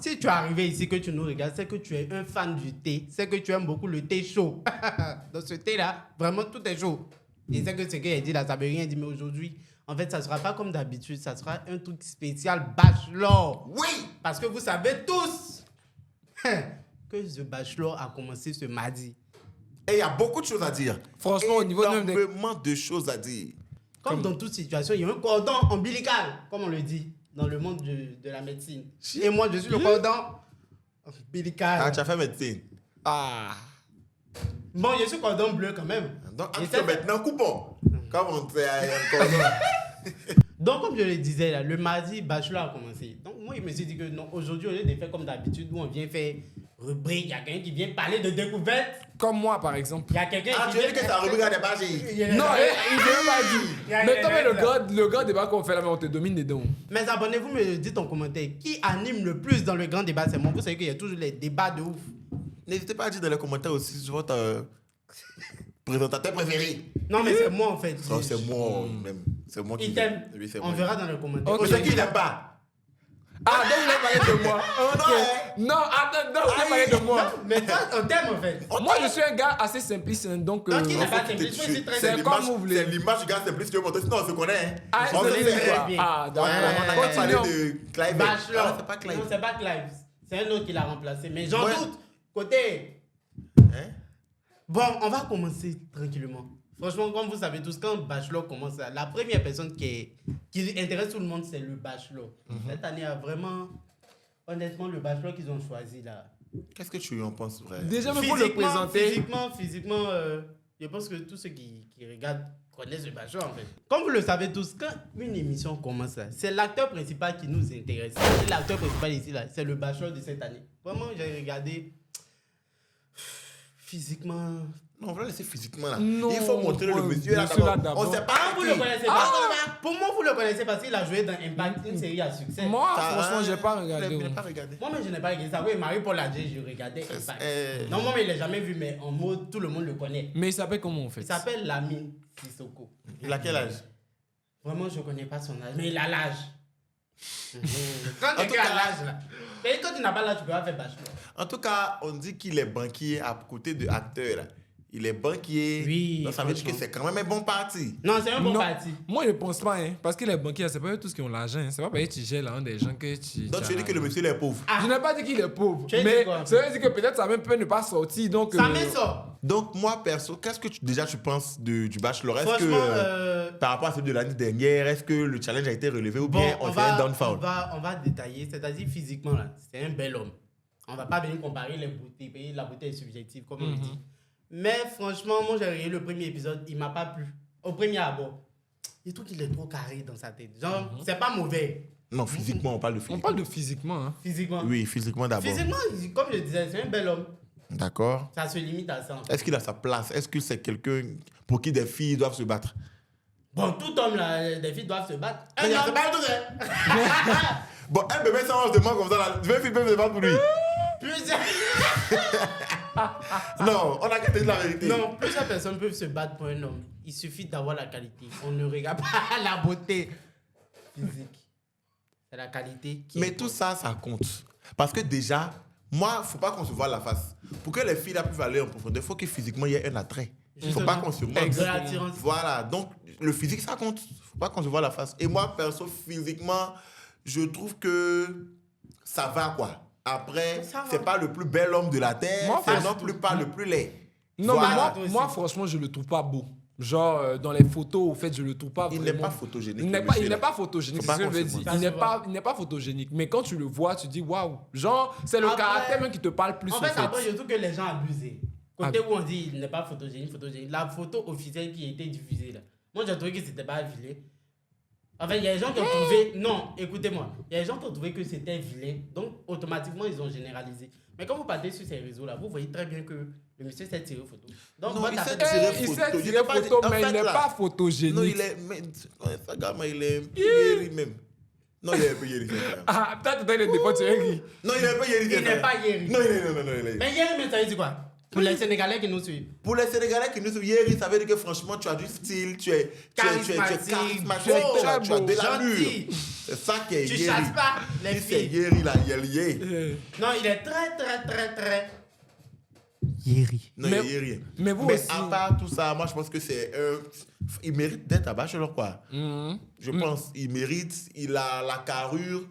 Si tu es arrivé ici, que tu nous regardes, c'est que tu es un fan du thé. C'est que tu aimes beaucoup le thé chaud. Dans ce thé-là, vraiment, tout est chaud. Et c'est que ce qu'il a dit là, ça veut rien dire. Mais aujourd'hui, en fait, ça ne sera pas comme d'habitude. Ça sera un truc spécial Bachelor. Oui! Parce que vous savez tous que ce Bachelor a commencé ce mardi. Et il y a beaucoup de choses à dire. Franchement, au niveau même des... énormément de choses à dire. Comme dans toute situation, il y a un cordon ombilical, comme on le dit, dans le monde de la médecine. Et moi, je suis le cordon ombilical. Ah, tu as fait médecine. Ah. Bon, je suis cordon bleu quand même. Donc, Et ça, maintenant, coupons. Comme on fait un cordon. Donc, comme je le disais, là, le mardi, Bachelor a commencé. Donc, moi, je me suis dit que non, aujourd'hui, au lieu de faire comme d'habitude, où on vient faire rubrique, il y a quelqu'un qui vient parler de découvertes. Comme moi, par exemple. Il y a quelqu'un Ah, qui tu veux vient... dire que ta rubrique a dépassé? Non, il veut pas dire. Il y a Mais toi, rien, le gars débat qu'on fait là, mais on te domine dedans. Mais abonnez-vous, me dites en commentaire, qui anime le plus dans le grand débat? C'est moi. Vous savez qu'il y a toujours les débats de ouf. N'hésitez pas à dire dans les commentaires aussi sur votre présentateur préféré. Non, mais c'est moi en fait. Non, c'est moi même. C'est moi qui Il t'aime. Oui, c'est On moi. verra dans les commentaires. Ok. Mais c'est qui n'aime pas? Ah, donc vous voulez parler de moi. Ok. Non, attends, non, vous voulez parler de moi. Non, mais toi, on t'aime en fait. Moi, je suis un gars assez simpliste, hein, donc... Donc, il n'est pas C'est simpliste. Moi, je suis très c'est simpliste. comme vous voulez. C'est l'image du gars simpliste que tu veux montrer. Sinon, on se connaît. Hein. Ah, On se c'est sait. quoi? bien. Ah, Ouais, d'accord. on a qu'à parler Continuons. de Clive. Bachelor. Ah, c'est pas Clive. Non, c'est pas Clive. C'est un autre qui l'a remplacé. Mais j'en Ouais. doute. Côté. Hein? Bon, on va commencer tranquillement. Franchement, comme vous savez tous, quand Bachelor commence, la première personne qui intéresse tout le monde, c'est le Bachelor. Cette année, a vraiment, honnêtement, le Bachelor qu'ils ont choisi là. Qu'est-ce que tu en penses, frère? Déjà, mais pour le présenter... Physiquement, je pense que tous ceux qui regardent connaissent le Bachelor en fait. Comme vous le savez tous, quand une émission commence là, c'est l'acteur principal qui nous intéresse. C'est l'acteur principal ici là, c'est le Bachelor de cette année. Vraiment, j'ai regardé physiquement. Non, on va laisser physiquement là. Non, Il faut montrer le ouais, monsieur là monsieur là d'abord. d'abord. On sait pas. Ah, vous qui. le connaissez pas. Pour moi, vous le connaissez parce qu'il a joué dans Impact, une série à succès. Moi, Ça, franchement, j'ai pas Je regardé. l'ai pas regardé. Moi, mais je n'ai pas regardé ça. Oui, Marie-Paul Adjé, je regardais Impact. Non, moi, mais il l'a jamais vu, mais en mode, tout le monde le connaît. Mais il s'appelle comment, en fait? Il s'appelle Lamine Sissoko. Il a quel âge? Vraiment, je ne connais pas son âge, mais il a l'âge. Quand En tout quelqu'un a cas- l'âge, là. Mais quand tu n'as pas l'âge, tu peux pas faire Bachelor. En tout cas, on dit qu'il est banquier à côté de acteur. Là. Il est banquier. Oui, Donc ça veut dire que franchement. c'est quand même un bon parti. Non, c'est un bon Non, parti. moi je pense pas, hein, parce que les banquiers, c'est pas eux tous qui ont l'argent. hein. C'est pas parce que tu gères l'argent des gens que tu. Donc tu veux dire que le monsieur il est pauvre. Ah. Je n'ai pas dit qu'il est pauvre, Tu as dit mais quoi? ça veut dire que peut-être ça même peut ne pas sortir. Donc, Ça met ça. Donc moi perso, qu'est-ce que tu penses du Bachelor? Est-ce Franchement, que par rapport à celui de l'année dernière, est-ce que le challenge a été relevé ou bon, bien on fait un downfall? on va détailler. C'est-à-dire, physiquement, là, c'est un bel homme. On va pas venir comparer les beautés. La beauté est subjective, comme on le dit. Mais franchement, moi, j'ai regardé le premier épisode, il m'a pas plu. Au premier abord. Je trouve qu'il est trop carré dans sa tête. Genre, c'est pas mauvais. Non, physiquement, on parle de on physiquement. parle de physiquement. Hein. Physiquement. Oui, physiquement d'abord. Physiquement, comme je disais, c'est un bel homme. D'accord. Ça se limite à ça. En fait. Est-ce qu'il a sa place? Est-ce que c'est quelqu'un pour qui des filles doivent se battre? Bon, tout homme, là, des filles doivent se battre. Mais c'est pas tout, hein? Bon, un bébé, ça, on se demande comme ça, là. 20 filles peuvent se battre pour lui. Plusieurs... Non, on a qu'à te dire la vérité. Non, plusieurs personnes peuvent se battre pour un homme. Il suffit d'avoir la qualité. On ne regarde pas la beauté physique. C'est la qualité qui Mais est tout ça, ça compte. Parce que déjà, moi, faut pas qu'on se voit la face. Pour que les filles là puissent aller en profondeur, il faut que physiquement, il y ait un attrait. Il faut Justement. pas qu'on se de moque. l'attirance. Voilà, donc le physique, ça compte. Faut pas qu'on se voit la face. Et moi, perso, physiquement, je trouve que ça va, quoi. Après, Ça va. c'est pas le plus bel homme de la Terre, Moi, c'est franchement, non plus pas le plus laid. Non, Voilà. mais moi, franchement, je le trouve pas beau. Genre, dans les photos, au fait, je le trouve pas Il vraiment... n'est pas photogénique. Il n'est le pas, monsieur, il là. n'est pas photogénique, Faut c'est pas ce que je qu'on veux se dire. moque. Il n'est pas photogénique. Mais quand tu le vois, tu dis waouh. Genre, c'est le Après- caractère même qui te parle plus. En fait, après, je trouve que les gens abusent. Côté où on dit il n'est pas photogénique. La photo officielle qui a été diffusée là. Moi, j'ai trouvé que c'était pas vilain. En fait, il y a des gens qui ont trouvé. Non, écoutez-moi. Il y a des gens qui ont trouvé que c'était vilain. Donc, automatiquement, ils ont généralisé. Mais quand vous partez sur ces réseaux-là, vous voyez très bien que le monsieur s'est tiré photo. Donc, Non, moi, il t'as s'est fait- tiré Il photo. s'est Je tiré n'ai pas dit- photo, en mais fait, il n'est là- pas photogénique. Non, il est. Mais, ça, gamin, il est un peu yéri même. Non, il est un peu yéri. Ah, peut-être que dans les défauts, tu es ri. Non, il est un peu yéri. Il n'est pas Yeri. Non, il est. Non, Mais Yeri, mais ça veut dire quoi? Pour les Sénégalais qui nous suivent. Pour les Sénégalais qui nous suivent, Yeri, ça veut dire que franchement, tu as du style, tu es charismatique, beau, tu as de l'allure. gentil. C'est ça qui est Tu Yeri. chasses pas les Si c'est filles. Yeri, là, Yeri. Non, il est très... Yeri. Non, Mais- il y a rien. mais vous mais aussi- à part tout ça, moi, je pense que c'est il mérite d'être à bachelor, quoi. Mhm. Je pense, il mérite, il a la carrure,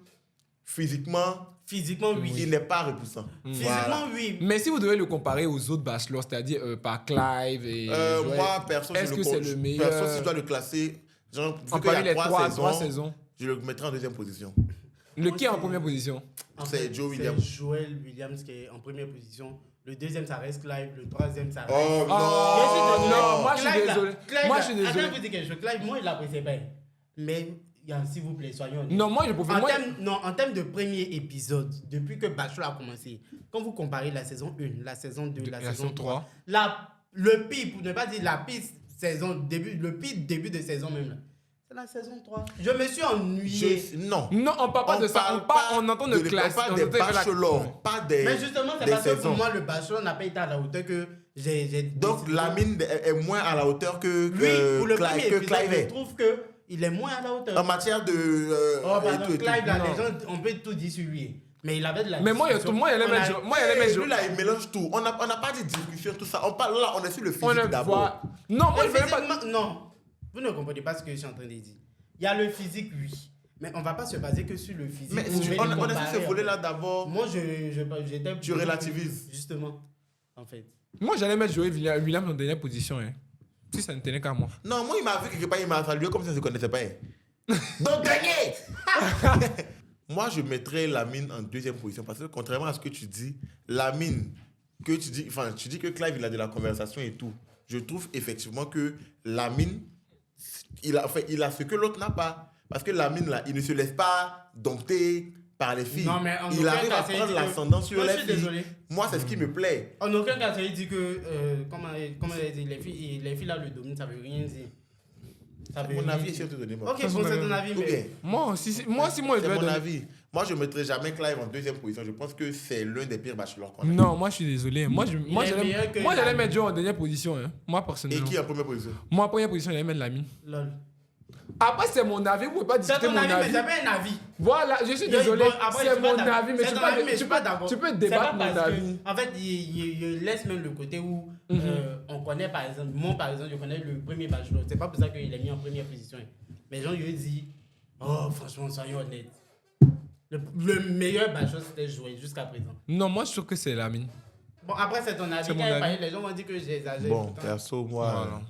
physiquement, Physiquement, oui. il n'est pas repoussant. Physiquement, oui. Mais si vous devez le comparer aux autres bachelors, c'est-à-dire par Clive et Joël, Moi, perso, est-ce que c'est le meilleur Perso, si je dois le classer, genre, vu en qu'il y parmi a les trois trois saisons, saisons? je le mettrai en deuxième position. Le qui est en première position? En C'est fait, Joe Williams. C'est Joel Williams qui est en première position. Le deuxième, ça reste Clive. Le troisième, ça reste... Oh Oh, non! non, moi, je suis Clive, désolé. là, Clive, Moi, là, je suis désolé. Attends, vous dire quelque chose. Clive, moi, il l'appréciait bien. Mais, s'il vous plaît, soyons honnêtes. Non, moi, je préfère. Moi, En termes de premier épisode, depuis que Bachelor a commencé, quand vous comparez la saison 1, la saison 2, la saison 3, le pire, pour ne pas dire la pire saison, le pire début de saison même, là, c'est la saison 3. Je me suis ennuyé. Non. non, on parle pas de ça. parle On, parle, pas on entend de classe. On parle on des entend de la- bachelors, pas des Mais justement, c'est des parce que saisons. pour moi, le Bachelor n'a pas été à la hauteur que j'ai Donc, décidé. Lamine est moins à la hauteur que Lui, pour le premier que épisode, Clive je est. trouve qu'il est moins à la hauteur. En matière de... Oh, et pardon, tout, et tout. Clive, là, Non. les gens, on peut tout dire sur lui. Mais il avait de la Mais moi, discussion. moi, il aimait On a- Jo- moi, il aimait Lui, Jo- là, il mélange tout. On n'a pas dit discussion, tout ça. On parle là, on est sur le On physique le d'abord. voit. Non, moi, je veux pas. Physiquement, non, vous ne comprenez pas ce que je suis en train de dire. Il y a le physique, oui. Mais on ne va pas se baser que sur le physique. Mais Vous devez on les est sur comparer, ce en volet-là fait. d'abord. Moi, j'étais... Tu relativises. Justement, en fait. Moi, j'allais mettre Joey Williams en dernière position. Hein. Si ça ne tenait qu'à moi. Non, moi, il m'a vu quelque part, il m'a salué comme si on ne se connaissait pas. Donc, dernier. Moi, je mettrais Lamine en deuxième position parce que contrairement à ce que tu dis, Lamine, que tu dis que Clive, il a de la conversation et tout. Je trouve effectivement que Lamine, il a ce que l'autre n'a pas. Parce que Lamine, là, il ne se laisse pas dompter par les filles. Non, mais en il aucun arrive cas, à c'est prendre dit que- l'ascendant sur Moi, les je suis filles. désolé. Moi, c'est ce qui me plaît. En aucun cas, ça veut dire que, comment elle dit, les filles là le dominent, ça veut rien dire. Ça veut Mon rien avis est dire. sûr de donner. Moi. Ok, bon, c'est ton avis, Ou bien, mais... Moi, si c'est je devais mon donner. avis. Moi, je ne mettrais jamais Clive en deuxième position. Je pense que c'est l'un des pires bachelors qu'on a. Non, moi, je suis désolé. Moi, est meilleur que j'allais Lamine. mettre Joe en dernière position. Hein. Moi, Et personnellement. qui est en première position? Moi, en première position, j'allais mettre Lamine. Lol. Après, c'est mon avis. Vous pouvez pas C'est discuter ton mon avis, mais avis. c'est pas un avis. Voilà, je suis Bon, désolé. après, je C'est suis pas mon d'accord. avis, mais C'est tu ton avis, mais je peux, suis pas d'accord. tu peux C'est débattre pas mon parce que- avis. En fait, il laisse même le côté où on connaît, par exemple, moi, par exemple, je connais le premier bachelor. C'est pas pour ça qu'il est mis en première position. Mais les gens lui disent, oh, franchement, soyons honnêtes. Le meilleur bachelor, c'était joué jusqu'à présent. Non, moi, je trouve que c'est Lamine. Bon, après, c'est ton avis. C'est Quand mon il avis. parlait, les gens vont dire que j'exagère. Bon, putain. perso, moi, Voilà.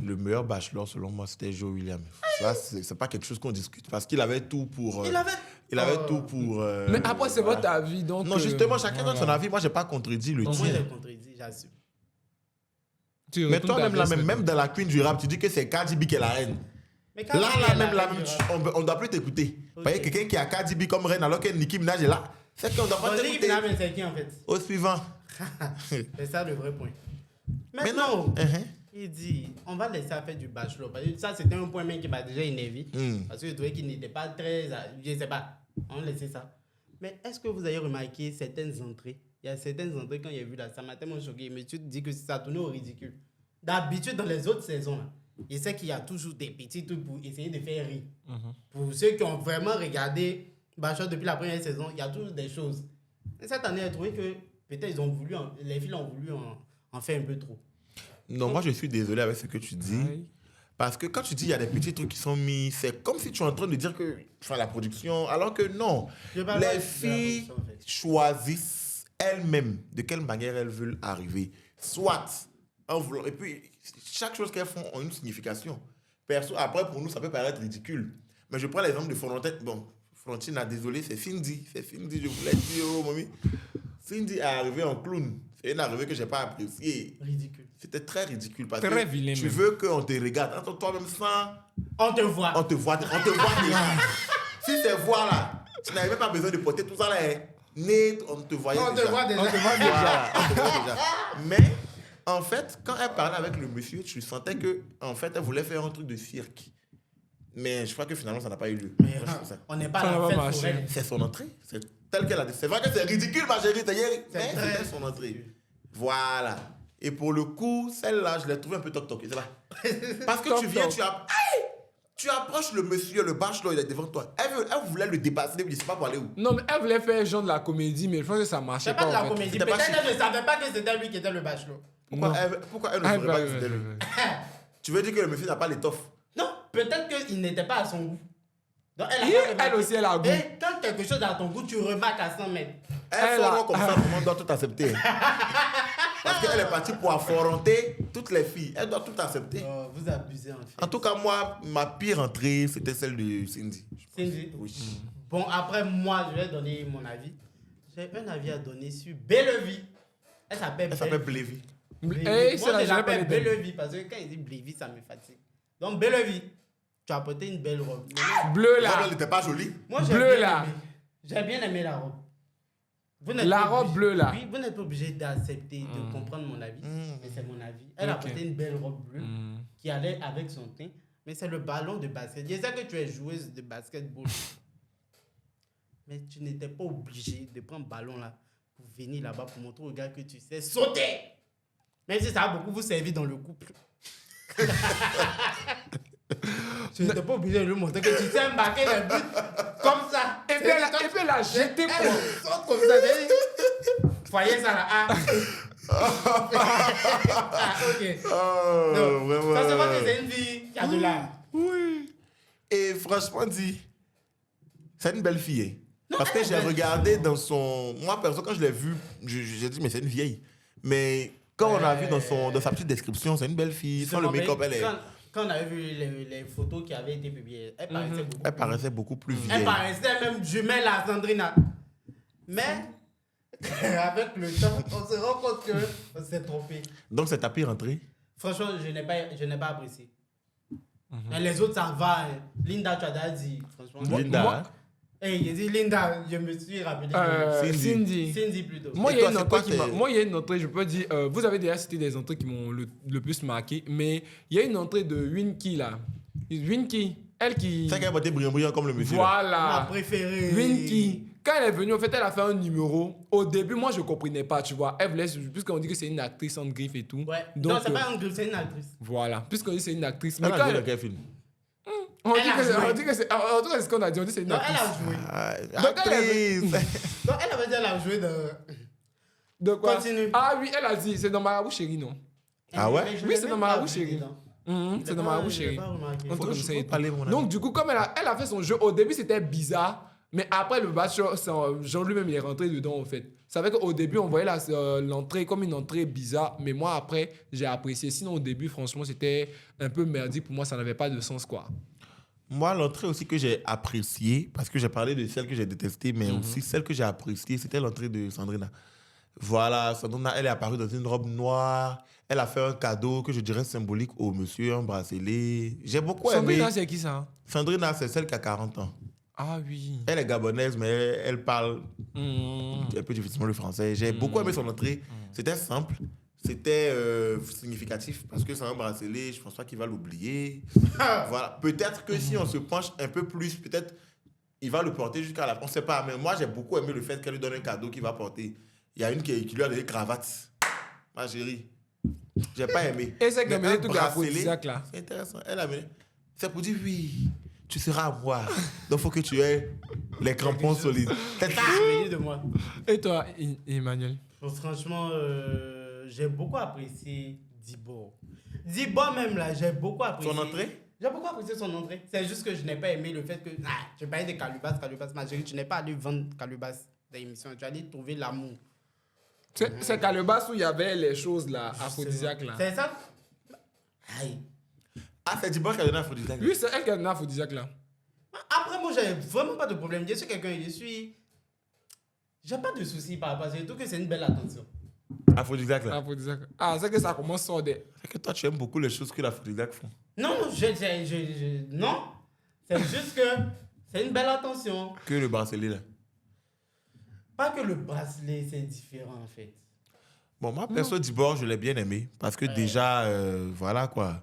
le meilleur bachelor, selon moi, c'était Joe Williams. Ça, c'est pas quelque chose qu'on discute parce qu'il avait tout pour. Il avait... Il avait tout pour. Mais après, c'est voilà. votre avis. Donc, Non, justement, chacun donne son voilà. avis. Moi, j'ai pas contredit le Moi, tien. j'ai contredit, j'assume. Tu Mais retournes toi-même, ta là, veste, même dans la queen du rap, tu dis que c'est Cardi B qui est la reine. Mais quand Là, il là, est même, la là, reine même, du rap, on doit plus t'écouter. Vous Ok. voyez, quelqu'un qui a Cardi B comme reine alors que Nicki Minaj est là, c'est qu'on doit pas bon, Nicki t'écouter. Minaj, c'est qui en fait? Au suivant. C'est ça le vrai point. Mais Maintenant, non. il dit, on va laisser faire du bachelor. Parce que ça, c'était un point même qui m'a déjà énervé. Parce que je trouvais qu'il n'était pas très... Je sais pas, on laissait ça. Mais est-ce que vous avez remarqué certaines entrées? Il y a certaines entrées, quand il y a vu là, ça m'a tellement choqué. Mais tu te dis que ça tournait au ridicule. D'habitude, dans les autres saisons, là, je sais qu'il y a toujours des petits trucs pour essayer de faire rire. Pour ceux qui ont vraiment regardé Bachelor depuis la première saison, il y a toujours des choses. Et cette année, j'ai trouvé que peut-être ils ont voulu, les filles ont voulu en faire un peu trop. Non, moi, je suis désolé avec ce que tu dis. Aïe. Parce que quand tu dis il y a des petits trucs qui sont mis, c'est comme si tu es en train de dire que enfin, la production, alors que non. Je parle pas de Les la filles production, en fait. choisissent elles-mêmes de quelle manière elles veulent arriver. Soit en voulant. Et puis, chaque chose qu'elles font a une signification. Perso, après, pour nous, ça peut paraître ridicule. Mais je prends l'exemple de Florentine. Bon, Florentine, désolé, c'est Cindy. C'est Cindy, je voulais dire, oh, mamie. Cindy est arrivée en clown. C'est une arrivée que je n'ai pas appréciée. Ridicule. C'était très ridicule parce Très que vilain tu même. veux qu'on te regarde. Entre toi-même sans... On te voit. On te voit déjà. Si c'est voir là, tu n'avais même pas besoin de porter tout ça là. Hein. Nez, on te voyait On déjà. te voit déjà. On te voit déjà. On te voit déjà. Mais en fait, quand elle parlait avec le monsieur, tu sentais que en fait, elle voulait faire un truc de cirque. Mais je crois que finalement, ça n'a pas eu lieu. Mais Moi, je trouve ça. on n'est pas Ça à va la fête marcher. pour elle. C'est son entrée. C'est tel qu'elle a dit. C'est vrai que c'est ridicule, ma chérie. Mais très c'était son entrée. Voilà. Et pour le coup, celle-là, je l'ai trouvée un peu toc-toc. C'est pas. Parce que Toc tu viens, toc. tu approches le monsieur, le bachelor, il est devant toi. Elle voulait le dépasser, mais je ne sais pas pour aller où. Non, mais elle voulait faire genre de la comédie, mais je pense que ça marchait C'est pas de pas. la en fait. comédie. C'était pas Peut-être chic. qu'elle ne savait pas que c'était lui qui était le bachelor. Non. Pourquoi elle ne Ah, saurait pas bah, que c'était ouais, lui? ouais, ouais. Tu veux dire que le monsieur n'a pas l'étoffe? Non, peut-être qu'il n'était pas à son goût. Donc elle, a Et pas elle remarqué. aussi, elle a goût. Et quand quelque chose est à ton goût, tu remarques à 100 mètres. Elle Elle a- sort comme ça, tout le monde doit tout accepter. Parce qu'elle est partie pour affronter toutes les filles. Elle doit tout accepter. Oh, vous abusez en fait. En tout cas, moi, ma pire entrée, c'était celle de Cindy. Cindy. Oui. Bon, après, moi, je vais donner mon avis. J'ai un avis à donner sur Bellevue. Elle s'appelle Elle s'appelle Blévy. Bellevue. Eh, c'est Moi, la je j'avais pas l'appelle les deux. Bellevue parce que quand il dit Bellevue, ça me fatigue. Donc, Bellevue, tu as porté une belle robe. Bleu Elle là. n'était pas jolie. Moi, Bleu, bien là. aimé. J'ai bien aimé la robe. Vous n'êtes La pas robe obligé- bleue, là. Oui, vous n'êtes pas obligé d'accepter, de comprendre mon avis. Mais c'est mon avis. Elle a Ok. porté une belle robe bleue Hmm. qui allait avec son teint. Mais c'est le ballon de basket. Je sais que tu es joueuse de basketball. Mais tu n'étais pas obligé de prendre le ballon là pour venir là-bas pour montrer aux gars que tu sais sauter. Même si ça a beaucoup vous servir dans le couple. Tu n'étais pas obligé de lui montrer que tu sais marquer les buts comme ça. Et puis elle a jeté Elle quoi. saute comme ça. Voyez ça là. Ah. Ah, ok. Oh, Non. vraiment. Ça se voit que c'est une fille qui a de l'art. Oui. Et franchement dit, c'est une belle fille. Hein. Non, Parce que elle est j'ai belle. regardé dans son... Moi, perso, quand je l'ai vue, j'ai dit, mais c'est une vieille. Mais quand on a vu dans sa petite description, c'est une belle fille. Sans le make-up, elle est... Quand on avait vu les photos qui avaient été publiées, elle paraissait beaucoup. Elle paraissait beaucoup plus Elle vieille. paraissait même jumelle à Sandrina. Mais avec le temps, on se rend compte qu'on s'est trompé. Donc, c'est ta pire entrée? Franchement, je n'ai pas apprécié. Mais les autres, ça va. Hein. Linda, tu as déjà dit. Franchement. Linda, moi- hein? Hey, j'ai dit Linda, je me suis rappelé. Cindy. Cindy plutôt. Moi, Et il y a toi, une c'est entrée quoi qui m'a. tes- Moi, il y a une entrée, je peux dire. Vous avez déjà cité des entrées qui m'ont le plus marqué, mais il y a une entrée de Winky là. Winky, elle qui. C'est qu'elle a été brillant comme le monsieur. là. Ma Voilà. préférée. Winky. Quand elle est venue, en fait, elle a fait un numéro. Au début, moi, je comprenais pas, tu vois. Elle voulait, puisqu'on dit que c'est une actrice en griffe et tout. Ouais. Donc, Non, c'est pas un griffe, c'est une actrice. voilà. Puisqu'on dit que c'est une actrice. Elle Mais a quand joué dans elle. quel film? On dit Elle a que c'est. joué. On dit que c'est. En tout cas, c'est ce qu'on a dit. On dit que c'est une Non, elle actrice. a joué. Donc, elle Actrice! Non, elle avait dit elle a joué de. Donc, quoi? Continue. Ah oui, elle a dit. C'est dans Marabout Chérie, non? Ah ouais? Mais je Oui, l'ai c'est même dans pas Marabout vu Chérie. dedans. C'est dans Marabout Je l'ai Chérie. pas remarqué. Un truc comme ça et tout. parler, mon ami. Donc, du coup, comme elle a fait son jeu, au début, c'était bizarre. Mais après, le bachelor, Jean lui-même, il est rentré dedans, en fait. C'est vrai qu'au début, on voyait l'entrée comme une entrée bizarre. Mais moi, après, j'ai apprécié. Sinon, au début, franchement, c'était un peu merdique. Pour moi, ça n'avait pas de sens, quoi. Moi, l'entrée aussi que j'ai appréciée, parce que j'ai parlé de celle que j'ai détestée, mais aussi celle que j'ai appréciée, c'était l'entrée de Sandrina. Voilà, Sandrina, elle est apparue dans une robe noire. Elle a fait un cadeau que je dirais symbolique au monsieur, un bracelet. J'ai beaucoup aimé. Sandrina, c'est qui ça? Sandrina, c'est celle qui a 40 ans. Ah oui. Elle est gabonaise, mais elle parle un peu difficilement le français. J'ai beaucoup aimé son entrée. C'était simple. C'était significatif parce que c'est un bracelet, je pense pas qu'il va l'oublier. Voilà. Peut-être que si on se penche un peu plus, peut-être il va le porter jusqu'à la fin. On ne sait pas. Mais moi, j'ai beaucoup aimé le fait qu'elle lui donne un cadeau qu'il va porter. Il y a une qui lui a donné cravate. Ma chérie. J'ai pas aimé. Et c'est Mais qu'elle met un tout bracelet, aphrodisiaque, là. c'est intéressant. Elle a mené. C'est pour dire oui, tu seras à moi. Donc il faut que tu aies les crampons solides. C'est ça. Souvenir de moi. Et toi, Emmanuel? Franchement, j'ai beaucoup apprécié Dibor. Dibor même là, j'ai beaucoup apprécié. Son entrée? J'ai beaucoup apprécié son entrée. C'est juste que je n'ai pas aimé le fait que tu parlais de Calubas, ma chérie, tu n'es pas allé vendre Calubas dans l'émission. Tu es allé trouver l'amour. C'est Calebas où il y avait les choses là, aphrodisiaques là. C'est ça? Aïe. Ah, c'est Dibor qui a donné Aphrodisiaque. Oui, c'est elle qui a donné aphrodisiaque là. Après, moi, j'ai vraiment pas de problème. Je suis quelqu'un, j'ai pas de soucis par rapport à ça. Surtout que c'est une belle attention. Aphrodisiaque là. Aphrodisiaque. Ah, c'est que ça commence sur des. C'est que toi, tu aimes beaucoup les choses que l'Aphrodisiaque font. Non, non. C'est juste que c'est une belle attention. Que le bracelet là. Pas que le bracelet, c'est différent en fait. Bon, moi, perso, Dibor, je l'ai bien aimé. Parce que déjà, voilà quoi.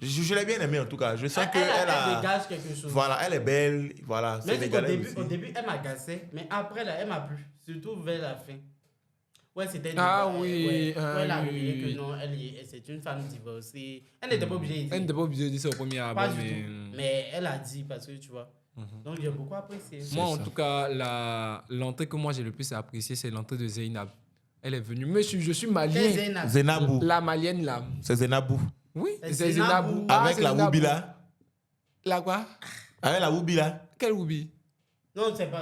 Je l'ai bien aimé en tout cas. Je sens Elle qu'elle a. dégage quelque chose. Voilà, elle est belle. Voilà, Mais c'est au légal début, aussi. au début, elle m'agaçait, mais après, là, elle m'a plu. Surtout vers la fin. Ouais, c'était Ah ouais, oui, ouais, ah elle a oui, révélé oui. que non, c'est une femme divorcée. Elle n'était pas obligée de Elle dire. n'était pas obligée de dire ça au premier Pas abord, du mais... tout. Mais elle a dit parce que tu vois. Donc j'ai beaucoup apprécié. Moi, en ça. tout cas, l'entrée que moi j'ai le plus appréciée, c'est l'entrée de Zainab. Elle est venue. Mais je suis Quel malien. Zainab? Zenabou. La malienne, là. C'est Zenabou. Oui, C'est c'est Zainabou. Zainabou. Ah, Avec c'est la Zainabou. Woubi là. La quoi? Avec la Woubi là. Quel Woubi? Non, c'est pas.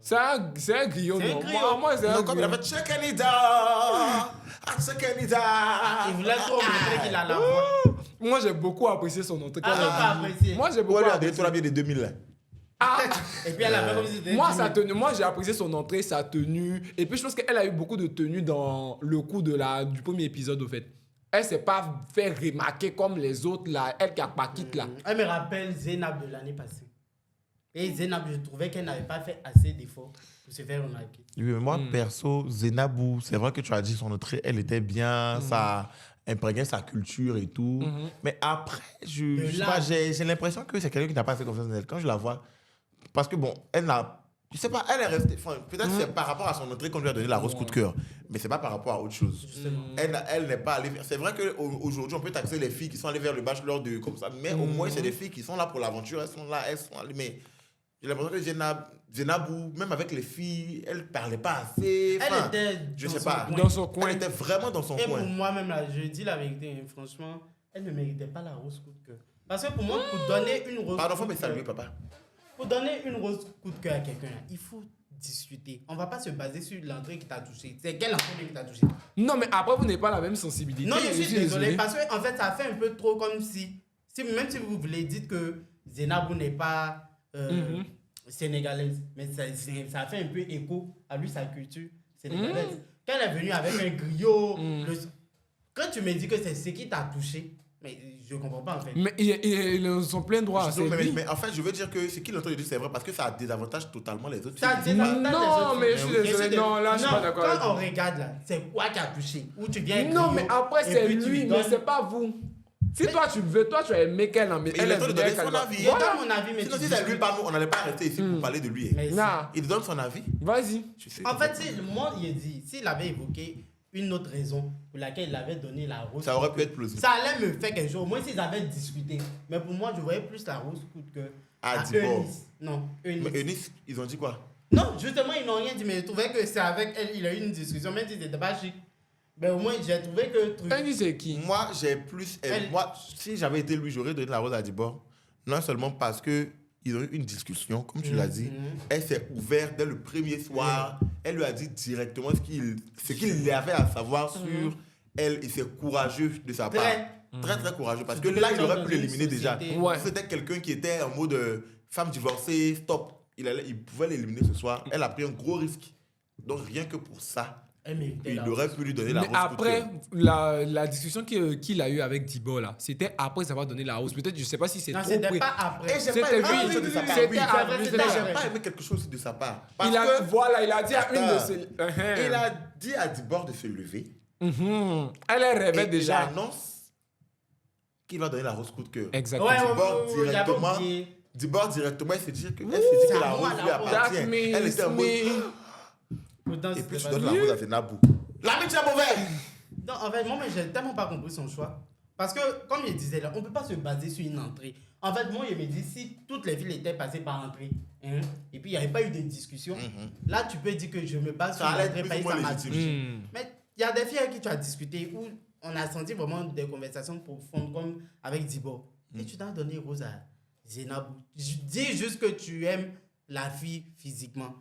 C'est un griot, C'est un non? griot. Moi, c'est un Non, comme il a griot. fait Chekenida. Chekenida. Il voulait trop montrer qu'il a la voix. Moi, j'ai beaucoup apprécié son entrée. Ah, non, pas apprécié. Moi, j'ai beaucoup Ouais, lui a donné apprécié. tout la vie de 2000 là. Ah! Et puis elle a fait comme si c'était. Moi, timide. sa tenue, moi, j'ai apprécié son entrée, sa tenue. Et puis, je pense qu'elle a eu beaucoup de tenues dans le coup du premier épisode, au fait. Elle s'est pas fait remarquer comme les autres, là. Elle qui a pas quitté, là. Elle me rappelle Zainab de l'année passée. Et Zainab, je trouvais qu'elle n'avait pas fait assez d'efforts pour se faire remarquer. Oui, mais moi, perso, Zenabou, c'est vrai que tu as dit son entrée, elle était bien, ça imprégnait sa culture et tout. Mais après, je sais là- pas, j'ai l'impression que c'est quelqu'un qui n'a pas fait confiance en elle. Quand je la vois, parce que bon, elle n'a. Je sais pas, elle est restée. Enfin, peut-être c'est par rapport à son entrée qu'on lui a donné la rose coup de cœur. Mais c'est pas par rapport à autre chose. Justement. Elle n'est pas allée. C'est vrai qu'aujourd'hui, on peut taxer les filles qui sont allées vers le bachelor de comme ça. Mais au moins, c'est des filles qui sont là pour l'aventure. Elles sont là, elles sont allées. Mais j'ai l'impression que Zenabou, même avec les filles, elle parlait pas assez. Elle Enfin, était je dans sais son pas. coin. Dans son coin. Elle était vraiment dans son Et coin. pour moi-même, là, je dis la vérité, hein, franchement, elle ne méritait pas la rose coup de cœur. Parce que pour moi, pour donner une rose Pardon, coup faut me de cœur, saluer, papa. pour donner une rose coup de cœur à quelqu'un, il faut discuter. On va pas se baser sur l'entrée qui t'a touché. C'est quelle entrée qui t'a touché? Non, mais après, vous n'avez pas la même sensibilité. Non, je suis désolé parce que en fait, ça fait un peu trop comme si même si vous voulez dire que Zenabou n'est pas sénégalaise, mais ça fait un peu écho à lui, sa culture sénégalaise. Quand elle est venue avec un griot, quand tu me dis que c'est ce qui t'a touché, mais je comprends pas en fait. Mais ils ont son plein droit. C'est lui. Mais en fait, je veux dire que ce qu'il est en train de dire, c'est vrai parce que ça désavantage totalement les autres Ça filles. désavantage les Non, autres mais je filles. suis désolé. Non, là, je suis pas d'accord avec Quand on vous. regarde là, c'est quoi qui a touché? Où tu viens avec Non, griot, mais après, et c'est puis tu lui, donnes- mais c'est pas vous. Si toi, tu veux, toi, tu as aimé qu'elle en Mais il est en train de donner son avis. Je donne mon avis, mais Sinon, tu si c'est lui, discutes. pas nous, on n'allait pas rester ici pour parler de lui. Mais si. Non, Il donne son avis. vas-y. Tu sais, En fait, moi, il a dit, s'il avait évoqué une autre raison pour laquelle il avait donné la rose, ça aurait pu être plausible. ça allait me faire quelque chose. Moi, s'ils avaient discuté. Mais pour moi, je voyais plus la rose coup de cœur Ah, à Dibor. Eunice. Non, Eunice. Mais Eunice, ils ont dit quoi? Non, justement, ils n'ont rien dit, mais je trouvais que c'est avec elle, il a eu une discussion, même si c'était pas chic. Mais au moins, j'ai trouvé que truc. Elle dit c'est qui? Moi, j'ai plus. Moi, si j'avais été lui, j'aurais donné la rose à Dibor. Non seulement parce que ils ont eu une discussion, comme tu l'as dit. Elle s'est ouverte dès le premier soir. Elle lui a dit directement ce qu'il avait à savoir sur elle. Et c'est courageux de sa part. Très, très courageux. Parce que Surtout là, que il dans aurait pu une l'éliminer déjà. société. Ouais. C'était quelqu'un qui était en mode femme divorcée, stop. Il pouvait l'éliminer ce soir. Elle a pris un gros risque. Donc, rien que pour ça, Elle méritait il la aurait rose. pu lui donner la Mais rose. coup de après, cœur. la discussion qu'il a eue avec Dibo, là, c'était après avoir donné la hausse. Peut-être, je sais pas si c'est Non, trop c'était près. pas après. Et j'ai C'était pas aimé lui. quelque chose de sa part. C'était Oui, après, vrai, c'était c'était après. j'ai pas aimé quelque chose de sa part. Parce Il a, que voilà, il a dit à une de Attends. ses... il a dit à Dibor de se lever. Elle rêvait Et déjà. il annonce qu'il va donner la rose coup de cœur. Exactement. Ouais, Dibor j'avais directement, oublié. Dibor directement, il s'est dit que, c'est la à moi, rose la lui rose. appartient. That means Elle était en mode. Pourtant, Et c'était puis tu pas donnes ça. la rose à Zenabou. L'amitié est mauvaise. Non, en fait, moi, j'ai tellement pas compris son choix. Parce que, comme il disait là, on peut pas se baser sur une entrée. En fait, moi, il me dit, si toutes les villes étaient passées par entrée, et puis il n'y avait pas eu de discussion, là, tu peux dire que je me base sur Ça allait l'entrée, être parce plus que ou ça moins m'a légitime. touché. Mais il y a des filles avec qui tu as discuté où on a senti vraiment des conversations profondes, comme avec Dibo. Et tu t'as donné rose à Zenabou. Dis juste que tu aimes la fille physiquement.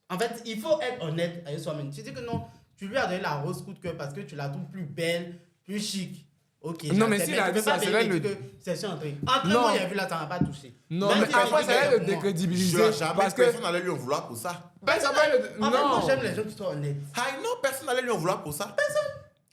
En fait, il faut être honnête avec soi-même. Tu dis que non, tu lui as donné la rose coup de cœur parce que tu la trouves plus belle, plus chic. Ok. Non, mais j'accepte, s'il a tu peux dit pas ça, c'est venir là dire le- que c'est sur entrée. Entre Non. moi, il a vu là, ça m'a pas touché. Non, Même mais si il a après, dit ça que allait le pour moi- décrédibiliser. Jamais Parce que... personne n'allait lui en vouloir pour ça. Ben, ça va le... En fait, moi, Non. j'aime les gens qui sont honnêtes. Hi, non, personne n'allait lui en vouloir pour ça.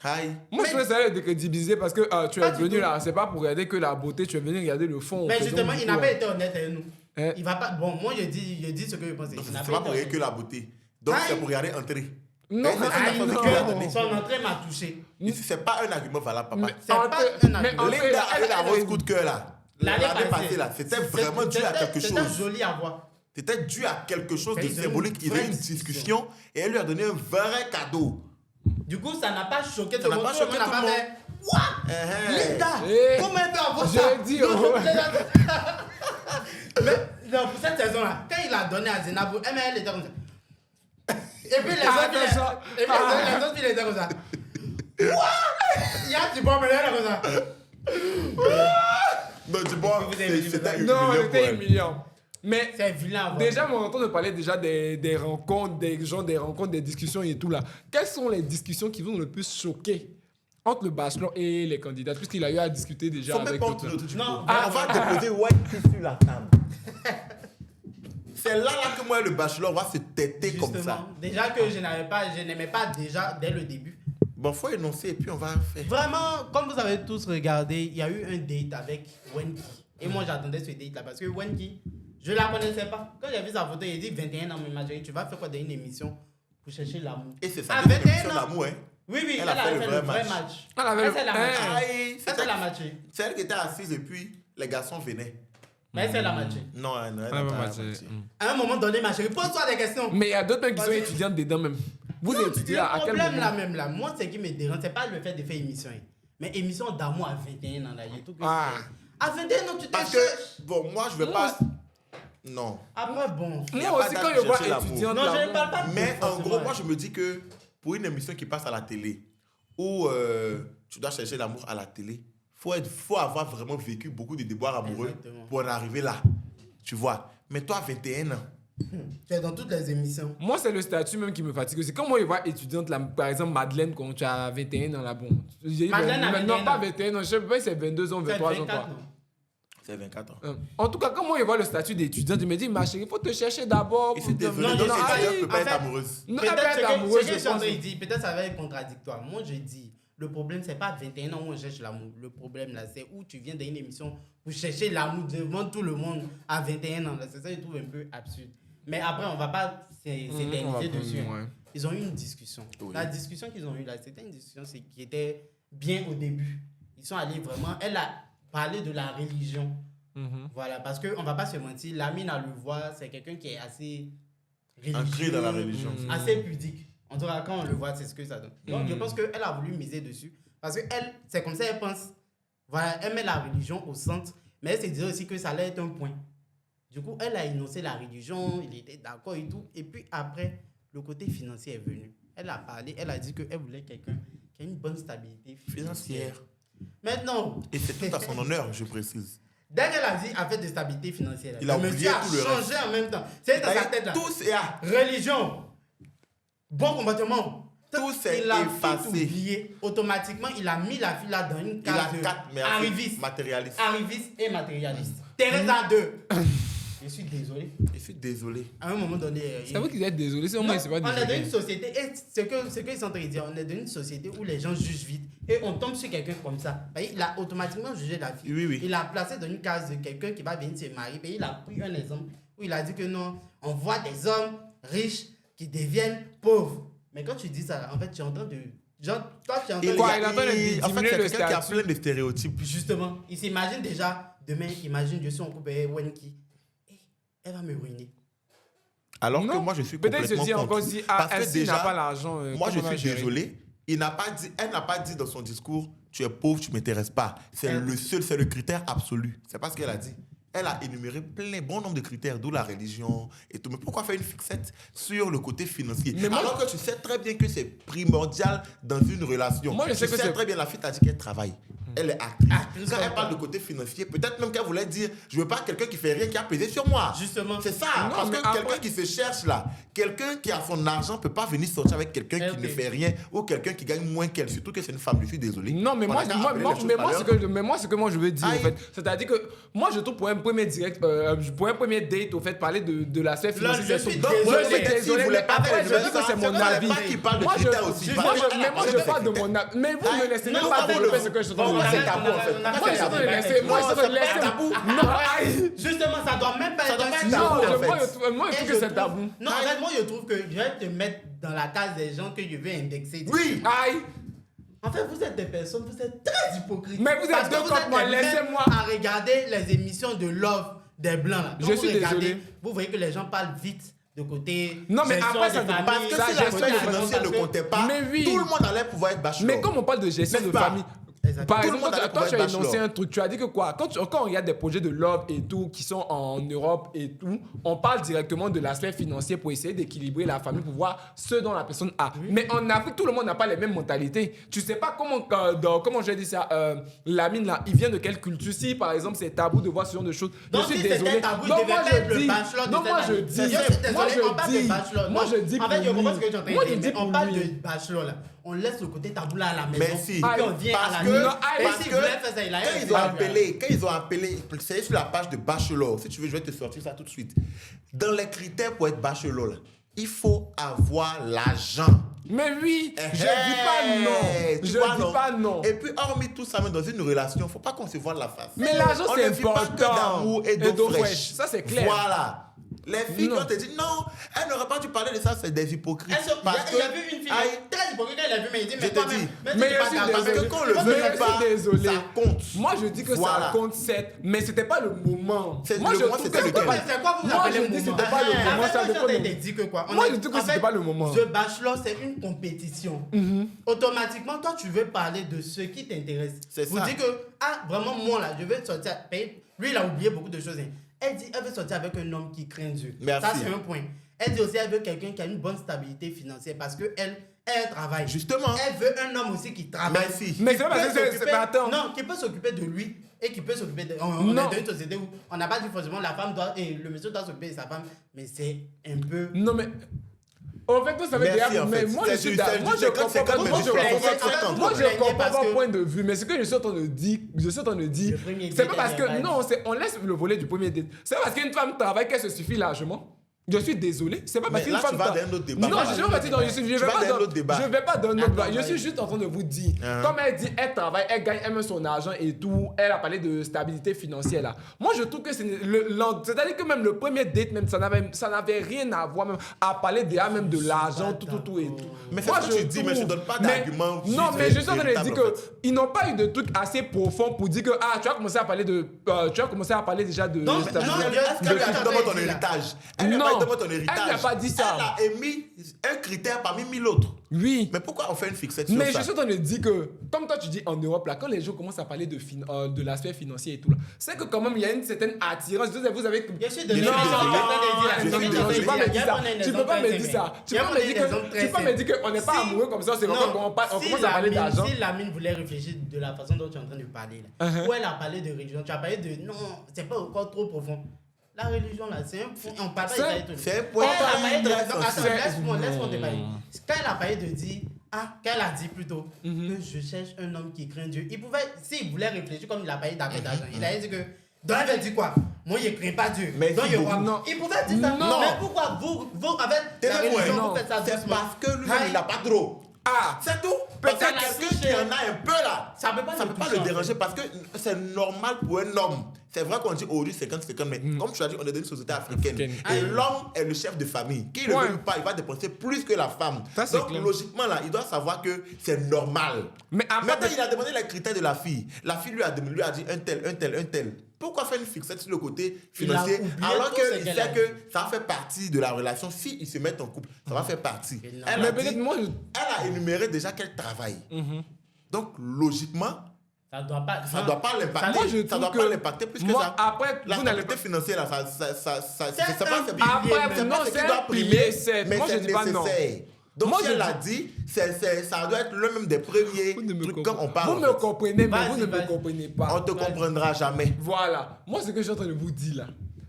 Hi. Moi, je trouvais que ça allait le décrédibiliser parce que tu Pas es du venu tout. là, c'est pas pour regarder que la beauté, tu es venu regarder le fond. Mais faisons justement, du il coup, n'a pas hein. été honnête avec nous. Hein? Il va pas. Bon, moi, je dis ce que je pense. Donc, Il n'a c'est pas été pour regarder que honnête. la beauté. Donc, Hi. c'est pour regarder entrer. Non, Mais mais ça, c'est non. pas ce qu'il a donné. Son entrée m'a touché. Ici, c'est pas un argument valable, papa. Mais C'est pas entre- un mais argument. entre- Linda a eu la elle- rose coup de cœur là. L'année L'année passée là, c'était vraiment dû à quelque C'était chose. joli à voir. C'était dû à quelque chose de Ils ont symbolique. une Ils avaient vraie une discussion et elle lui a donné un vrai cadeau. Du coup, ça n'a pas choqué tout Ça le n'a monde. pas choqué n'a tout pas le monde. fait. What? Linda, Eh, comment elle peut avoir ça? je dis, Non, oh. Mais non, pour cette saison-là, quand il a donné à Zenabo, elle était comme ça. Et puis les autres filles étaient comme ça. What? Il y a du bon, mais elle est comme ça. Non, du bon, Vous avez vu, c'était vous Non, humiliant pour c'était elle. humiliant. Mais C'est vilain. déjà, on entend de parler déjà des rencontres, des rencontres, des discussions et tout là. Quelles sont les discussions qui vous ont le plus choqué entre le bachelor et les candidats, puisqu'il a eu à discuter déjà Faut même avec pas d'autres. entrer Non. on va déposer White Key sur la table. C'est là que moi, le bachelor, va se têter comme ça. Justement. Déjà que je n'aimais pas déjà dès le début. Bon, faut énoncer et puis on va faire. Vraiment, comme vous avez tous regardé, il y a eu un date avec Wendy. Et moi, j'attendais ce date-là parce que Wendy, je la connaissais pas. Quand j'ai vu sa photo, il dit 21 ans, mais ma chérie, tu vas faire quoi dans une émission pour chercher l'amour? Et c'est ça, À une 21 émission ans. d'amour, hein. Oui, oui, Elle a fait le vrai match. Elle avait- Elle, c'est la match. Aïe, Elle, la match. c'est elle qui était assise et puis les garçons venaient. Mais c'est la match. Non, elle n'a Elle pas avait matché. matché. À un moment donné, ma chérie, pose-toi des questions. Mais il y a d'autres même qui sont Vas-y. étudiantes dedans même. Vous Non, étudiez le à quel problème moment là même là, moi ce qui me dérange, c'est pas le fait de faire émission, hein. Mais émission d'amour à 21 ans là, il y a tout que Ah. à 21 ans tu te Parce cherches. que, bon, moi, je vais Moi pas. aussi. Non. Après bon. Il y a Moi pas aussi, d'âge quand pour je vois chercher l'amour. étudiante Non, je là, ne parle pas de Mais en forcément, gros, hein. moi, je me dis que pour une émission qui passe à la télé, où tu dois chercher l'amour à la télé, faut avoir vraiment vécu beaucoup de déboires amoureux Exactement. pour en arriver là. Tu vois. Mais toi, 21 ans, Tu es dans toutes les émissions. moi, c'est le statut même qui me fatigue. C'est comme moi, je vois étudiante, là, par exemple, Madeleine, quand tu as 21 ans là, bon. Madeleine a 21 Non, pas ans. 21 ans, je sais pas si c'est 22 ans, C'est 23 ans. 24 Quoi. non. c'est 24 ans. En tout cas, quand moi, je vois le statut d'étudiante, je me dis, ma chérie, il faut te chercher d'abord. Et pour c'est te- désolé, non, donc non, c'est aïe, ne peut pas en être fait, amoureuse. Non, elle peut Peut-être être ce amoureuse, que je je suis en train de pense. dire, peut-être ça va être contradictoire. Moi je dis, le problème c'est pas 21 ans où on cherche l'amour. Le problème là, c'est où tu viens d'une émission pour chercher l'amour devant tout le monde à 21 ans. Là. C'est ça que je trouve un peu absurde. Mais après, on va pas s'éterniser dessus. Ouais. Ils ont eu une discussion. Oui. La discussion qu'ils ont eue là, c'était une discussion qui était bien au début. Ils sont allés vraiment. Elle a parlé de la religion. Mhm. Voilà, parce qu'on va pas se mentir, Lamine à le voir, c'est quelqu'un qui est assez religieux, Ancré dans la religion. assez pudique. En tout cas, quand on le voit, c'est ce que ça donne. Donc, je pense qu'elle a voulu miser dessus. Parce qu'elle, c'est comme ça, elle pense. Voilà, elle met la religion au centre, mais elle se disait aussi que ça allait être un point. Du coup, elle a énoncé la religion, il était d'accord et tout. Et puis après, le côté financier est venu. Elle a parlé, elle a dit qu'elle voulait quelqu'un qui a une bonne stabilité financière. Financière. Maintenant, Et c'est tout à son honneur, je précise. dès qu'elle a dit affaire de stabilité financière, Il a le oublié monsieur a tout le changé en même temps. C'est dans sa tête là. Tout c'est Religion, bon comportement. Tout s'est il a effacé. tout oublié. Automatiquement, il a mis la fille là dans une Il a case de 4, mais arriviste, matérialiste. arriviste et matérialiste. Thérèse a 2. Je suis désolé. Je suis désolé. À un moment donné, C'est vous qui êtes désolé, c'est non, moi, c'est pas on est dans désolé. une société, et ce qu'ils sont en train de dire, on est dans une société où les gens jugent vite et on tombe sur quelqu'un comme ça. Il a automatiquement jugé la fille. Oui, oui. Il l'a placé dans une case de quelqu'un qui va venir se marier. Il a pris un exemple où il a dit que non, on voit des hommes riches qui deviennent pauvres. Mais quand tu dis ça, en fait, tu es en train de. Genre, toi, tu es en train Il de. Quoi, il a pas en fait, diminuer c'est le quelqu'un qui a statut. plein de stéréotypes. Justement, il s'imagine déjà, demain, imagine, je suis en couple avec Wenki. Elle va me ruiner. Alors que Non, moi, je suis peut-être complètement se dit encore contre. si Parce que elle n'a déjà, pas l'argent. moi, je comment elle va suis gérer? désolé. Elle n'a pas dit dans son discours, tu es pauvre, tu ne m'intéresses pas. C'est le critère absolu. C'est pas ce qu'elle a dit. Elle a énuméré bon nombre de critères, d'où la religion et tout. Mais pourquoi faire une fixette sur le côté financier? Mais moi- Alors que tu sais très bien que c'est primordial dans une relation. Moi, je sais tu que sais c'est- très bien, la fille t'a dit qu'elle travaille. Elle est actrice. Actrice, Quand elle ouais. parle de côté financier, peut-être même qu'elle voulait dire, je veux pas quelqu'un qui fait rien, qui a pesé sur moi. Justement. C'est ça. Non, parce mais que après- quelqu'un qui se cherche là, quelqu'un qui a son argent peut pas venir sortir avec quelqu'un qui Ok. ne fait rien ou quelqu'un qui gagne moins qu'elle. Surtout que c'est une femme, je suis désolé. Non, mais On moi, a qu'à moi, appeler moi, les choses mais par moi, leur ce que moi je veux dire, Aïe. en fait, c'est-à-dire que moi, je trouve pour un premier direct, pour un premier date, au fait, parler de l'aspect Là, financier, je c'est suis tout. désolé. Moi, je suis Peut-être s'il désolé, voulait mais pas après, faire je de dis que ça, c'est mon fallait avis. pas qu'il parle de Moi, critères aussi. mais moi, je parle de mon avis. Mais vous Aïe. me laissez Non, même pas non, développer non. ce que je suis en Pour train moi, de c'est dire. tabou, en fait. Moi, je suis en train de laisser. Moi, je suis en train de laisser. Non, aïe. Justement, ça doit même pas Ça être doit un pas être sujet. tabou, Non, en fait. moi, je Et trouve je que c'est trouve- tabou. Non, en fait, moi, je trouve que je vais te mettre dans la case des gens que je vais indexer. Oui. Aïe. En fait, vous êtes des personnes, vous êtes très hypocrites. Mais vous êtes Parce que deux vous contre moi, les mêmes laissez-moi. à regarder les émissions de Love. des blancs là. Quand Je vous suis regardez, désolé. vous voyez que les gens parlent vite de côté. Non, mais gestion après, de ça dépend. famille, Parce que Ça, si la gestion gestion de financière ne comptait pas, Mais oui. tout le monde allait pouvoir être bachelor. Mais comme on parle de gestion N'est-ce de pas? famille, Exactement. par Tout le exemple, monde allait toi, tu pouvoir as être énoncé bachelor. un truc, tu as dit que quoi, quand on regarde des projets de love et tout, qui sont en Europe et tout, on parle directement de l'aspect financier pour essayer d'équilibrer la famille, pour voir ce dont la personne a. Mais en Afrique, tout le monde n'a pas les mêmes mentalités. Tu sais pas comment j'ai dit ça, Lamine là, il vient de quelle culture? Si par exemple c'est tabou de voir ce genre de choses, Donc, je suis si c'était désolé. tabou, il Non, devait moi être je le dis, bachelor de non, cette moi je année. dis, Je suis désolé, moi on parle de je bachelor. dis, moi Non, je dis en fait, je pour comprends lui. ce que tu es en train Moi de je dire, dis mais pour on parle lui. de bachelor là. On laisse le côté tabou là à la maison. Merci. Et puis on vient à la Parce maison. que, Non, Et parce s'il que voulait faire ça, il a quand ils ont appelé, c'est sur la page de bachelor. Si tu veux, je vais te sortir ça tout de suite. Dans les critères pour être bachelor, là, il faut avoir l'argent. Mais oui, je dis Eh, pas non. tu Je vois, dis pas non. Et puis, hormis tout ça, même dans une relation, faut pas qu'on se voit la face. Mais l'argent, On c'est ne vit pas que important. d'amour et Et d'eau d'eau fraîche. fraîche. Ça, c'est clair. Voilà. Les filles, Non. quand te disent non, elle n'aurait pas dû parler de ça, c'est des hypocrites. Il a vu une fille Aïe, très hypocrite, elle a vu, mais il dit, Je mais te toi dis. même. Mais tu je pas suis ta- parce désolé. que quand on le Mais veut je suis pas, désolé. ça compte. Moi, je dis que Voilà. ça compte 7, mais c'était pas le moment. C'est- Moi, le je moment, trouve c'était que lequel? pas- C'est quoi vous Moi, appelez je le dis que moment? c'était pas le moment, ça dépend de de- dit que quoi? Moi, je dis que c'était pas le moment. The Bachelor, c'est une compétition. Automatiquement, toi, tu veux parler de ce qui t'intéresse. C'est Vous ça. dites que, ah, vraiment, moi, là, je veux sortir. Lui, il a oublié beaucoup de choses. Hein. Elle dit, elle veut sortir avec un homme qui craint Dieu. Merci. Ça, c'est un point. Elle dit aussi, elle veut quelqu'un qui a une bonne stabilité financière parce qu'elle, elle travaille. Justement. Elle veut un homme aussi qui travaille. Merci. Mais Qui c'est pas parce peut que s'occuper- c'est pas attends. Non, qui peut s'occuper de lui et qui peut s'occuper de. On Non. est dans une société où on n'a pas dit forcément la femme doit et le monsieur doit s'occuper de sa femme, mais c'est un peu. Non, mais. En fait, ça veut Merci, dire. en Mais fait. moi, C'est je suis du- d'accord. c'est Moi, du je 50-50, comprends mais pas. je comprends pas. Moi, je comprends pas parce que- votre point de vue, mais ce que je suis en train de dire, Le premier c'est date, pas parce elle a que pas non, c'est on laisse le volet du premier date. C'est parce qu'une femme travaille qu'elle se suffit largement. Je suis désolé, c'est pas parce Mais qu'une là, femme tu vas dans un autre débat. Non, je suis pas dans je vas vais pas dans un dans autre débat. je vais pas dans un autre débat. Je Attends, suis juste en train de vous dire comme elle dit elle travaille, elle gagne, elle met son argent et tout, elle a parlé de stabilité financière là. Moi, je trouve que c'est-à-dire que même le premier date même ça n'avait rien à voir même à parler déjà même de l'argent tout et tout. Mais c'est Moi, ce que tu dis, mais je donne pas d'argument Non, mais je suis en train de véritable, dire en que fait. ils n'ont pas eu de trucs assez profonds pour dire que ah tu as commencé à parler de déjà de Non, stabilité. non, Est-ce qu'elle lui a dit de- donne-moi ton de- héritage? Elle lui a Non. pas dit donne-moi ton Elle héritage. n'a pas dit ça. Elle a émis un critère parmi 1000 autres. Oui. Mais pourquoi on fait une fixette sur Mais ça? je suis en train de dire que, comme toi tu dis en Europe, là, quand les gens commencent à parler de l'aspect financier et tout, là, c'est que quand même il y a une certaine attirance. Vous avez. Je suis désolé. Non, Je suis désolé. tu peux pas me dire ça. Tu peux pas me dire ça. Tu peux pas me dire qu'on n'est pas amoureux comme ça. C'est vraiment qu'on commence à parler d'argent. Si Lamine voulait réfléchir de la façon dont tu es en train de parler, là, où elle a parlé de religion, tu as parlé de non, c'est pas encore trop profond. La religion, là, c'est un point. On parle pas C'est- de ça. c'est un point Elle a parlé de. très Non, attends, sensible. laisse-moi te parler. Quand elle a parlé de dire. Ah, qu'elle a dit plutôt que je cherche un homme qui craint Dieu. Il pouvait, s'il voulait réfléchir comme il a parlé d'affaires d'argent, il a dit que. Donc elle a dit quoi? Moi, je ne crains pas Dieu. Mais donc si je beaucoup. crois. Non. Il pouvait dire ça. Non. Mais pourquoi vous avec T'es la le point. religion, Non. vous faites ça C'est doucement? parce que lui-même, il n'a pas trop. Ah, C'est tout. Parce que Peut-être quelqu'un que- qui en a un peu là, Ça peut pas ça le peut pas toucher, le en déranger parce que c'est normal pour un homme. C'est vrai qu'on dit aujourd'hui 50-50, mais comme tu as dit, on est dans une société africaine. Africaine. Et l'homme est le chef de famille. Qui ne Ouais. le veut pas, il va dépenser plus que la femme. Ça, c'est Donc clair. logiquement, là, il doit savoir que c'est normal. Mais après- Maintenant, il a demandé les critères de la fille. La fille lui a dit un tel. Pourquoi faire une fixette sur le côté Il a financier oublié alors tout ce qu'il qu'elle sait a que ça fait partie de la relation? Si ils se mettent en couple, ça va faire partie. Mais Elle mais a dit- peut-être moi. elle a énuméré déjà qu'elle travaille. Donc, logiquement, Ça doit pas. ça ne doit pas l'impacter. Moi, je Ça trouve doit que pas l'impacter plus que moi, ça. après, La vous n'allez stabilité financière, là, c'est C'est pas un c'est pilier, Après, c'est non, pas ce c'est qui doit un primer, pilier, c'est- mais moi, je c'est dis pas non. nécessaire. Donc, Moi, si je elle a dis- dit, ça doit être l'un même des premiers Vous ne me trucs comprenez quand on parle. Vous en me fait. comprenez, mais Vas-y, vous ne me vas-y. comprenez pas. On te comprendra jamais. Voilà. Moi, ce que je suis en train de vous dire là.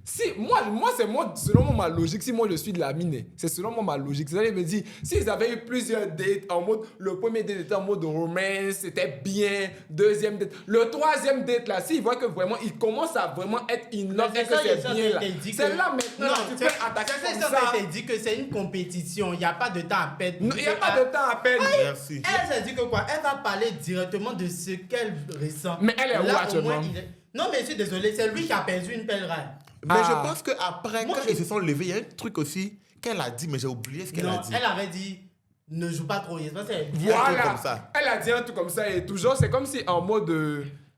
Si, moi c'est selon moi, ma logique. Si moi je suis de la mine, c'est selon moi ma logique. C'est-à-dire, me dire, s'ils avaient eu plusieurs dates en mode, le premier date était en mode romance, c'était bien, deuxième date, le troisième date là, s'ils voient que vraiment, il commence à vraiment être in love et que c'est bien là. C'est là maintenant, là, tu peux attaquer C'est comme ça ça. qu'elle t'a dit que c'est une compétition. Il n'y a pas de temps à perdre. Il n'y a pas de temps à perdre. Merci. Elle s'est dit que quoi? Elle va parler directement de ce qu'elle ressent. Mais elle est où Là, au actuellement? moins, Non, mais je suis désolé, c'est lui qui a perdu une pelle rare. Mais Ah. je pense qu'après, Moi, quand ils se sont levés, il y a un truc aussi qu'elle a dit, mais j'ai oublié ce qu'elle a Non, dit. elle avait dit ne joue pas trop. Je pense qu'elle- un truc Voilà. comme ça. Elle a dit un truc comme ça et toujours, c'est comme si en mode.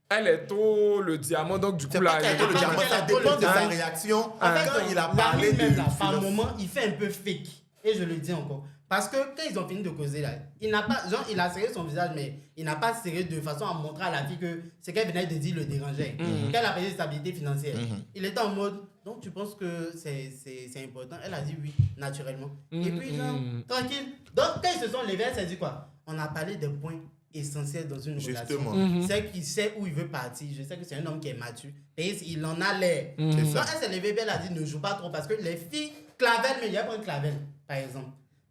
Elle est trop le diamant, donc du C'est coup, là, pas qu'elle elle est trop le pas diamant, qu'elle ça a trop dépend le de sa diamant. réaction. En fait, Quand il a Lamine parlé de même là, par finance. moment, il fait un peu fake. Et je le dis encore. Parce que quand ils ont fini de causer là, il n'a pas, genre, il a serré son visage, mais il n'a pas serré de façon à montrer à la fille que ce qu'elle venait de dire le dérangeait. Qu'elle avait une stabilité financière. Il était en mode, donc tu penses que c'est important? Elle a dit oui, naturellement. Et puis, genre, tranquille. Donc, quand ils se sont levés, elle s'est dit quoi? On a parlé des points essentiels dans une Justement. relation. C'est qu'il sait où il veut partir. Je sais que c'est un homme qui est mature. Et il en a l'air. C'est Donc, ça. elle s'est levée, elle a dit ne joue pas trop parce que les filles, Clavel, mais il y a pas un Clavel, par exemple.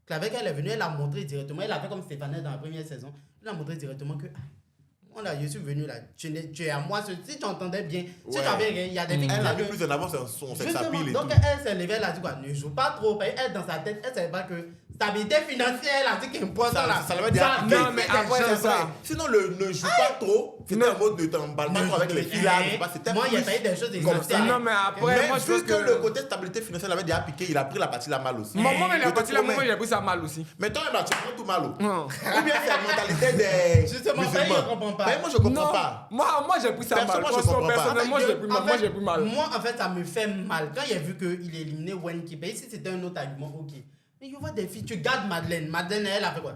Clavel, quand elle est venue, elle a montré directement, elle a fait comme Stéphane dans la première saison, elle a montré directement que moi là, je suis venu là, tu es à moi, si tu entendais bien, si Ouais. tu avais rien, il y a des filles qui Elle a disaient mis que- plus en avant son sex Justement, appeal et donc tout. elle s'est levée, elle a dit quoi, ne joue pas trop, parce qu'elle dans sa tête, elle savait pas que stabilité financière, elle a dit qu'il est important là. Ça veut dire Ça appliquer. non, mais fait après, des c'est gens. ça. Sinon, le ne joue pas trop, c'était un mode de t'emballe pas trop avec les filles là. je sais pas, c'était Moi, il y a plus pas eu des choses comme ça. essentielles. Non, mais après, Mais moi, je pense vu que le côté stabilité financière l'avait déjà piqué, il a pris la partie la mal aussi. Maman, il a Peut-être parti là, trop, maman, mais- il a pris ça mal aussi. Mais toi, là, tu prends tout mal. Non. Ou bien c'est la mentalité des Justement, musulmans. ça, je comprends pas. Mais moi, je comprends Non, pas. moi j'ai pris ça mal. Personnellement, je Franchement, comprends pas. personnellement, j'ai pris mal. En Moi, fait, j'ai pris mal. Moi, en fait, ça me fait mal. Quand il a vu qu'il éliminait Wenki, ben ici, c'était un autre argument, ok. Mais il voit des filles, tu gardes Madeleine. Madeleine, elle a fait quoi?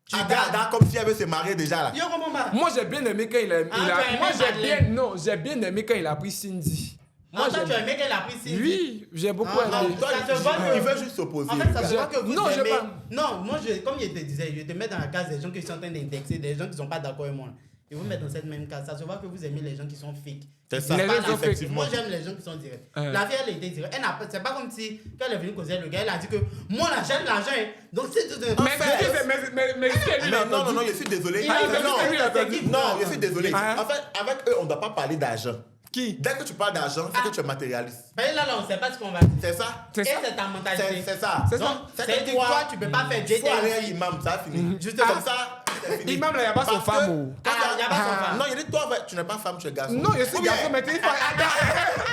Tu Ah, gardes. comme si elle veut se marier déjà là. Yo, comprends pas? Moi, j'ai bien aimé quand il a. tu as aimé Moi, Madeleine. j'ai bien aimé quand il a pris Cindy. Moi, Moi, toi, j'ai. tu as aimé qu'elle a pris Cindy. Oui, j'ai beaucoup Ah, aimé. non, Toi, ça se voit que- il veut juste s'opposer. En fait, ça le se gars. voit que vous Non, j'ai aimez... pas- Non, moi, comme je te disais, je te mets dans la case des gens qui sont en train d'indexer, des gens qui sont pas d'accord avec moi. Et vous mettre dans cette même case. Ça se voit que vous aimez les gens qui sont fake. C'est ça, Les gens qui sont fake. effectivement. Moi, j'aime les gens qui sont directs. Ouais. La fille, elle était directe. C'est pas comme si, quand elle est venue causer le gars, elle a dit que moi, là, j'aime l'argent. Hein. Donc, c'est tout un... Mais ce qu'elle lui Mais a non, entendu. non, je suis désolé. Il a entendu Non, que lui, il a entendu. non, je suis désolé. Hein? En fait, avec eux, on ne doit pas parler d'argent. Qui? Dès que tu parles d'argent, c'est que tu es matérialiste. Ben là, on sait pas ce qu'on va dire. C'est ça? C'est Et ça. c'est ta mentalité. C'est ça. C'est ça. Donc, C'est c'est que que toi, tu peux pas faire il J faut aller à l'imam, ça a fini. Juste Comme comme ça, c'est fini. Imam, là, il n'y a pas son Parce que femme. Oh. quand Ah, il y a pas son femme. Non, il dit toi, tu n'es pas femme, tu es garçon. Non, je suis Ou bien, garçon, mais tu dis pas.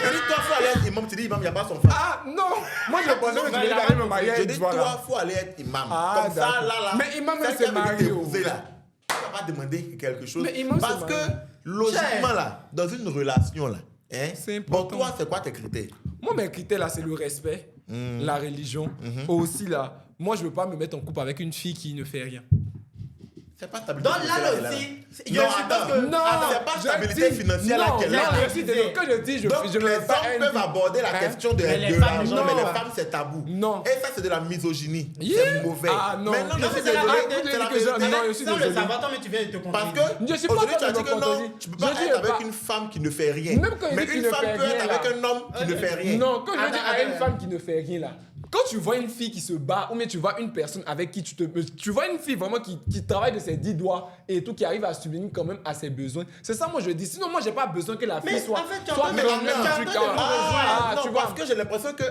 Il dit toi, faut aller être imam, tu dis imam, il n'y a pas son femme. Ah, non. Moi, je pensais que tu Non, voulais il a aller pas me marier Je avec dis toi, là. toi, faut aller être imam. Ah, Comme ça, d'accord. là. Mais imam, c'est il s'est quelqu'un qui marié, t'est oh. épousé, là. Tu ne vas pas demander quelque chose. Mais imam Parce se que, marie. logiquement, là, dans une relation, là, hein, C'est bon, important. toi, c'est quoi tes critères? Moi, mes critères, là, c'est le respect, la religion. Aussi, là, moi, je veux pas me mettre en couple avec une fille qui ne fait rien. C'est pas stabilité Donc là financière, aussi, je Non, suppose attends. que... Non, c'est pas je stabilité dis- financière, là, non, qu'elle non, a. je suis désolé. Quand je dis, je Donc, je les me hommes pas peuvent un- aborder la Hein? question de Mais les de femmes, l'argent, mais non. les femmes, c'est tabou. Non. Et ça, c'est de la misogynie. Yeah. C'est mauvais. Ah, non. Mais non, Non, je suis c'est la désolé. vérité. C'est la Que je- vérité. non, je suis Sans le désolé. savoir, toi, mais tu viens de te Parce contredire. que Je suis pas aujourd'hui, en tu as train dit de que me non, contredire. tu peux pas Je dis être avec pas- une femme qui ne fait rien. Même quand il Mais dit qu'il une ne femme fait peut être rien, avec là. un homme qui ne fait rien. Non, quand je dis à une Attends. femme qui ne fait rien là, quand tu vois une fille qui se bat, ou bien tu vois une personne avec qui tu vois une fille vraiment qui travaille de ses 10 doigts et tout, qui arrive à subvenir quand même à ses besoins. C'est ça, moi je dis. Sinon, moi j'ai pas besoin que la fille Mais soit. en fait, tu soit entends Mais des- comme tu un entends truc des comme- mauvais Ah, non, tu vois. parce que j'ai l'impression que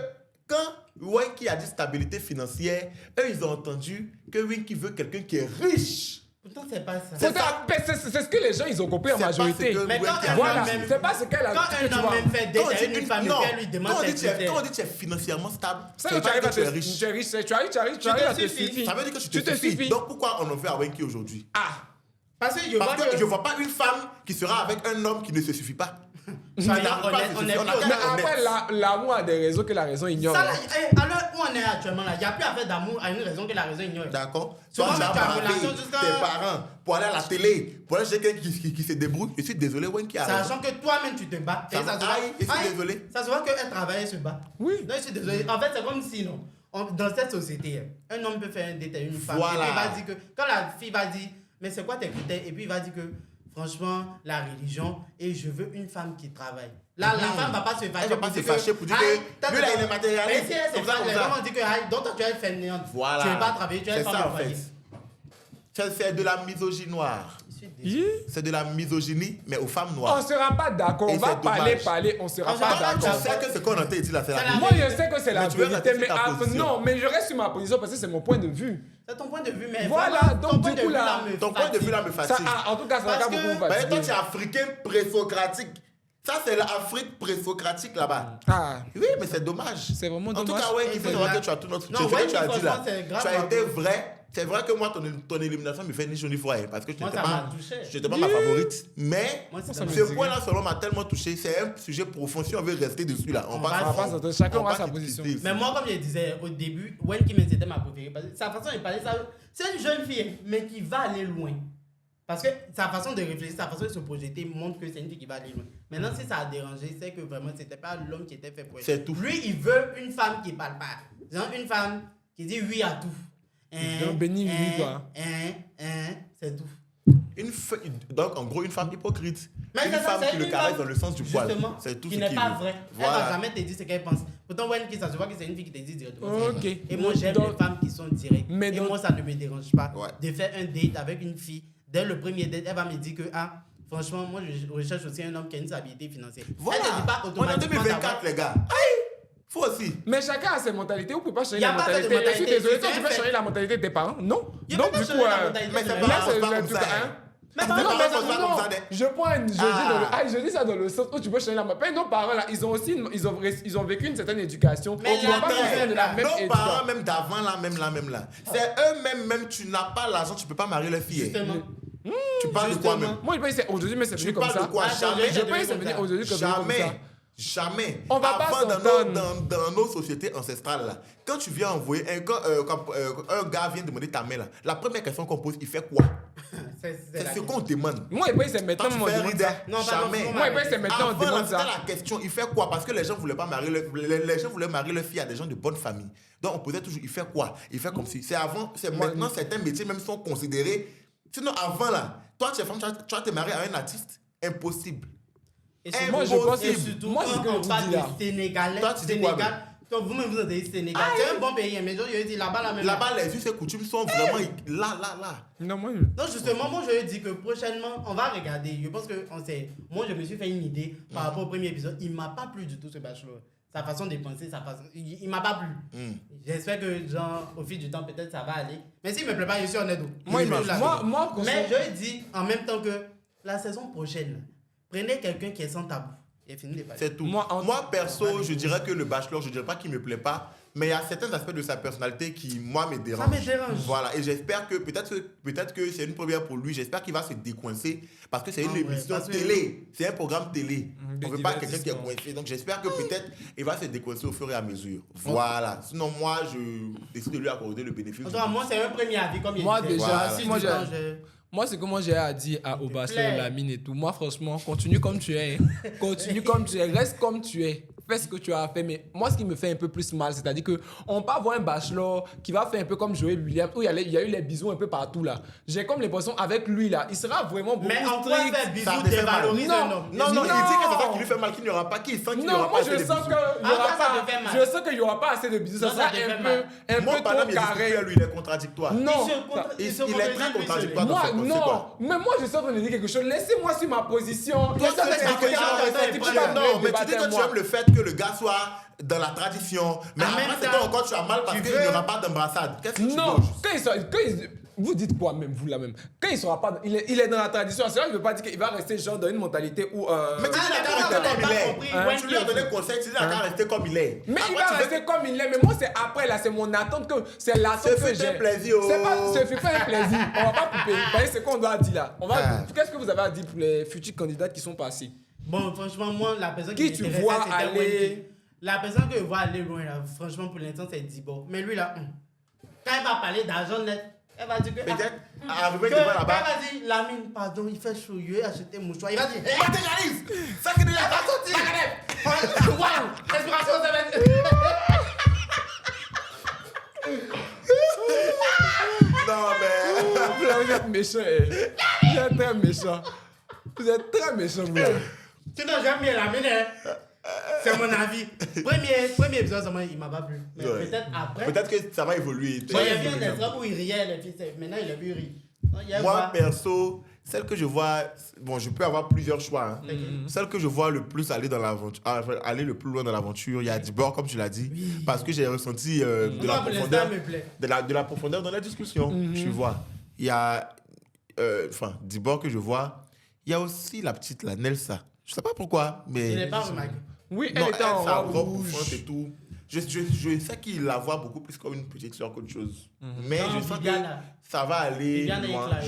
quand Winky a dit stabilité financière, eux, ils ont entendu que Winky veut quelqu'un qui est riche. Pourtant, c'est pas ça. C'est ça, c'est ce que les gens ils ont compris en C'est pas majorité. ce que Mais quand Winky a un Voilà, homme même- c'est pas ce qu'elle a Quand que tu un homme vois. même fait Quand date on dit avec une femme et non, qu'elle lui demande quand on ses dit critères. quand on dit que tu es financièrement stable, Ça ça veut veut pas dire dire que tu es riche. tu es riche, tu arrives à te suffis. suffire. Ça veut dire que tu Tu te te suffis. suffis. Donc pourquoi on en fait à Winky aujourd'hui? Ah, Parce que je vois Parce que que... je vois pas une femme qui sera avec un homme qui ne se suffit pas. Soyons Ça va pas honnêtes, se on est suffire. plus On a mais qu'à honnêtes. après, l'amour a des raisons que la raison ignore. Ça, là, à l'heure où on est actuellement, là, il n'y a plus affaire d'amour à une raison que la raison ignore. D'accord. Souvent, Toi, tu mais as tu as bravé relation jusqu'à- tes parents pour aller à la télé, pour aller chez quelqu'un qui se débrouille. Je suis désolé, Winky a raison. Sachant que toi-même, tu te bats. Ça Et va- se voit- aïe, je suis aïe, désolé. Ça se voit qu'elle travaille et se bat. Oui. Non, je suis désolé. En fait, c'est comme si, non, dans cette société, un homme peut faire un date à une femme. Voilà. Et puis il va dire que, quand la fille va dire, mais c'est quoi tes critères? Et puis il va dire que, franchement, la religion, et je veux une femme qui travaille. Là, la femme va pas se fâcher. Elle va pas pour se dire fâcher pour dire aïe, que lui, là, il est matérialiste. Mais si elle se Comme ça, fâche, comme les ça. gens vont dire que, aïe, donc toi, tu es fainéante. Voilà. Tu ne veux pas travailler, tu es C'est femme ça, au en fait. foyer. C'est de la misogynie noire. Je suis désolé. Yeah. C'est de la misogynie, mais aux femmes On noires. sera pas d'accord. Et On va c'est dommage. parler, on sera On pas sera pas Tu d'accord. d'accord. sais que ce qu'on a dit là, c'est C'est la la Moi, je sais que c'est la Mais tu veux vérité, ratifier mais ta position. non, mais je reste sur ma position parce que c'est mon point de vue. C'est ton point de vue, mais Voilà, vraiment, donc, ton du point de coup, vue, là, me Ton point de fatigue. vue là me Ça, fatigue. en tout cas, ça va Parce pas que- beaucoup Bah, toi, fatiguer. tu es africain présocratique. Ça, c'est l'Afrique présocratique là-bas. Ah, Oui, mais c'est dommage. c'est vraiment En tout dommage. cas, ouais, il Et faut c'est savoir là- que tu as tout notre. Non, tu as ouais, dit là. franchement, c'est grave, Tu as été vrai c'est vrai que moi, ton élimination me fait ni chaud ni froid, parce que je Moi, n'étais ça pas, m'a touché. j'étais pas ma favorite. Mais Moi, c'est ça me ce dit point-là, selon m'a tellement touché. C'est un sujet profond. Si on veut rester dessus, là, On passe. va pas chacun on aura passe sa cette position. idée. Mais moi, comme je disais au début, Wen Kim c'était ma préférée. Parce que sa façon de parler, c'est une jeune fille, mais qui va aller loin. Parce que sa façon de réfléchir, sa façon de se projeter montre que c'est une fille qui va aller loin. Maintenant, si ça a dérangé, c'est que vraiment, c'était pas l'homme qui était fait pour elle. C'est tout. Lui, il veut une femme qui parle pas. Genre une femme qui dit oui à tout. Donc, béni, oui, quoi. C'est tout. Donc, en gros, une femme hypocrite. Mais Une c'est ça, femme c'est qui le une caresse femme, dans le sens du poil. Justement, C'est tout qui ce n'est qu'il pas veut. vrai. Voilà. Elle va jamais te dire ce qu'elle pense. Pourtant, Wen Kim, ça se voit que c'est une fille qui te dit directement. Ok. Et moi, j'aime Donc- les femmes qui sont directes. Mais Et donc- moi, ça ne me dérange pas Ouais. de faire un date avec une fille. Dès le premier date, elle va me dire que, ah, franchement, moi, je recherche aussi un homme qui a une stabilité financière. Voilà. Elle ne dit pas On est en automatiquement 2024, les gars. Faut aussi. Mais chacun a ses mentalités. Vous pouvez pas changer Y a la pas de mentalité. Je suis mentalité. désolé. Toi, C'est tu un peux fait. changer la mentalité de tes parents? Non. Y a Donc, pas du de coup, changer la mentalité mais de c'est mes pas- parents. là, c'est pas là, comme tout ça, ça, hein. hein. Mais Tes non, parents mais sont pas non. comme ça, Je dis ça dans le sens où tu peux changer la mentalité. Nos parents, là, ils ont vécu une certaine éducation. Mais On ne doit pas la faire de la même Nos éducation. parents, même d'avant, là, même là. C'est eux-mêmes, même, tu n'as pas l'argent, tu peux pas marier leur fille. Justement. Tu parles de quoi Justement. même? Moi, je pense que c'est aujourd'hui, mais c'est Tu venu comme parles de ça. quoi? Ah, Jamais. Je pense que c'est venu aujourd'hui comme ça. Jamais. On va pas Avant, s'entendre. dans nos sociétés ancestrales, là, quand tu viens envoyer, quand un gars vient demander ta main, là, la première question qu'on pose, il fait quoi? C'est C'est la ce qu'on demande. Moi, je pense que c'est maintenant Toi, tu on fais un demande rider. ça. Non, pas Jamais. non, Moi, je pense que c'est maintenant on Avant, là, demande c'était ça. la question, il fait quoi? Parce que les gens voulaient pas marier les gens voulaient marier leur fille à des gens de bonne famille. Donc, on posait toujours, il fait quoi? Il fait comme si. C'est avant, c'est maintenant, certains métiers même sont considérés. Sinon, avant, là, toi, tu es femme, tu vas te marier à un artiste? Impossible. Et Moi, je pense et que- surtout, moi, c'est ce quand que on je parle dis de là. Sénégalais, Toi, tu dis quoi, Sénégal, quand vous-même vous avez dit Sénégal, c'est un bon pays, hein, mais je dis là-bas, la même. Là-bas, les us et coutumes sont vraiment là. Non, moi, Non, justement, moi, je dis que prochainement, on va regarder. Je pense que on sait. Moi, je me suis fait une idée par rapport au premier épisode. Il m'a pas plu du tout, ce bachelor. Sa façon de penser, sa façon. Il m'a pas plu. J'espère que, genre, au fil du temps, peut-être ça va aller. Mais s'il me plaît pas, je suis honnête. Moi, Je suis là. moi, Mais je dis en même temps que la saison prochaine, prenez quelqu'un qui est sans tabou. Il est fini les C'est tout. Moi, Perso, je dirais que le bachelor, je dirais pas qu'il me plaît pas, mais il y a certains aspects de sa personnalité qui, moi, me dérangent. me dérange. Voilà, et j'espère que peut-être que c'est une première pour lui. J'espère qu'il va se décoincer parce que c'est une Ah ouais, émission parce que- télé. C'est un programme télé. de On veut pas quelqu'un qui est divertissement. coincé. Donc j'espère que peut-être il va se décoincer au fur et à mesure. Voilà. Sinon, moi, je décide de lui accorder le bénéfice. En tout cas, moi, c'est un premier avis, comme il Moi, disait. déjà, Voilà. Si moi, du j'ai- temps, Moi, c'est que moi j'ai à dire au bachelor, plaît. la mine et tout. Moi, franchement, continue comme tu es. Hein. Continue comme tu es. Reste comme tu es. Fais ce que tu as fait. Mais moi, ce qui me fait un peu plus mal, c'est-à-dire qu'on va voir un bachelor qui va faire un peu comme Joël Williams, où il y a eu les bisous un peu partout là. J'ai comme l'impression avec lui là, il sera vraiment beaucoup Mais en quoi strict. faire Ça bisous me fait mal. dévalorise un homme? Non, il dit que Non. c'est ça qui lui fait mal, qu'il n'y aura pas, qu'il sent qu'il n'y Non, aura moi pas je assez de sens bisous. qu'il n'y aura ça pas. te fait mal. Je sens qu'il n'y aura pas assez de bisous. Ça Non, ça sera te fait un mal. peu Mon parent, trop il carré. lui, il est contradictoire. Non. Il est très contradictoire dans Moi, ses pensées, non. quoi. Mais moi, je suis en train de dire quelque chose. Laissez-moi sur ma position. Toi, tu Laissez-moi dis que sur ma position. non, mais tu dis que tu aimes le fait que le gars soit dans la tradition. Mais En même après, c'est temps, toi encore, tu as mal parce tu qu'il veux- n'y aura pas d'embrassade. Qu'est-ce que tu Non, veux au juste vous dites quoi même, vous là même? Quand il sera pas, il est dans la tradition. C'est vrai, je veux pas dire qu'il va rester genre dans une mentalité où. Mais tu dis Ah, la mais rester t'as comme pas il compris, est. ouais, Tu lui as donné conseil, tu dis la rester comme il est. Mais Après, il va tu veux- rester comme il est. Mais moi, c'est après là, c'est mon attente que c'est l'attente Ce que fut un j'ai. plaisir, oh. C'est pas, ce fut pas un plaisir. On va pas couper. Vous voyez, c'est quoi on doit dire là. On va. Ah. Qu'est-ce que vous avez à dire pour les futurs candidats qui sont passés? Bon, franchement, moi, la personne Qui qui tu m'intéressait, vois c'était aller- Wendy. La personne que je vois aller loin, là, franchement, pour l'instant, c'est Dibo. Mais lui, là, quand elle va parler d'argent net, elle va dire que. Peut-être, ah, arriver que- devant quand là-bas. elle va dire, Lamine, pardon, il fait chaud, il a acheté un mouchoir. Il va dire, hé, Matérialise. Ça qui est déjà pas sorti. waouh, respiration, ça va être. Non, mais. Là, vous êtes méchants. Vous êtes très méchants. Vous êtes très méchants, vous là. Sinon, j'aime bien Lamine, hein. C'est mon avis. Premier épisode, seulement, il m'a pas plu. Mais Ouais. peut-être après. Peut-être que ça va évoluer. Moi, il y a vu un extrait où il riait, les filles. Maintenant, il a vu rire. Non, il y a Moi, pas- perso, celle que je vois, bon, je peux avoir plusieurs choix. Hein. Ok. Celle que je vois le plus aller dans l'aventure, aller le plus loin dans l'aventure, il y a Dibord, comme tu l'as dit, parce que j'ai ressenti de la Moi, pour profondeur, l'instant, me plaît. de la profondeur dans la discussion. Tu vois, il y a, enfin, Dibord que je vois. Il y a aussi la petite, la Nelsa. Je sais pas pourquoi, mais Je n'ai pas remarqué. Oui, elle non, était en sa robe robe rouge. bouffante et tout. Je sais qu'il la voit beaucoup plus comme une petite soeur qu'autre chose. Mais Non, je sens Viviane, que là. ça va aller Viviane est loin. éclairée.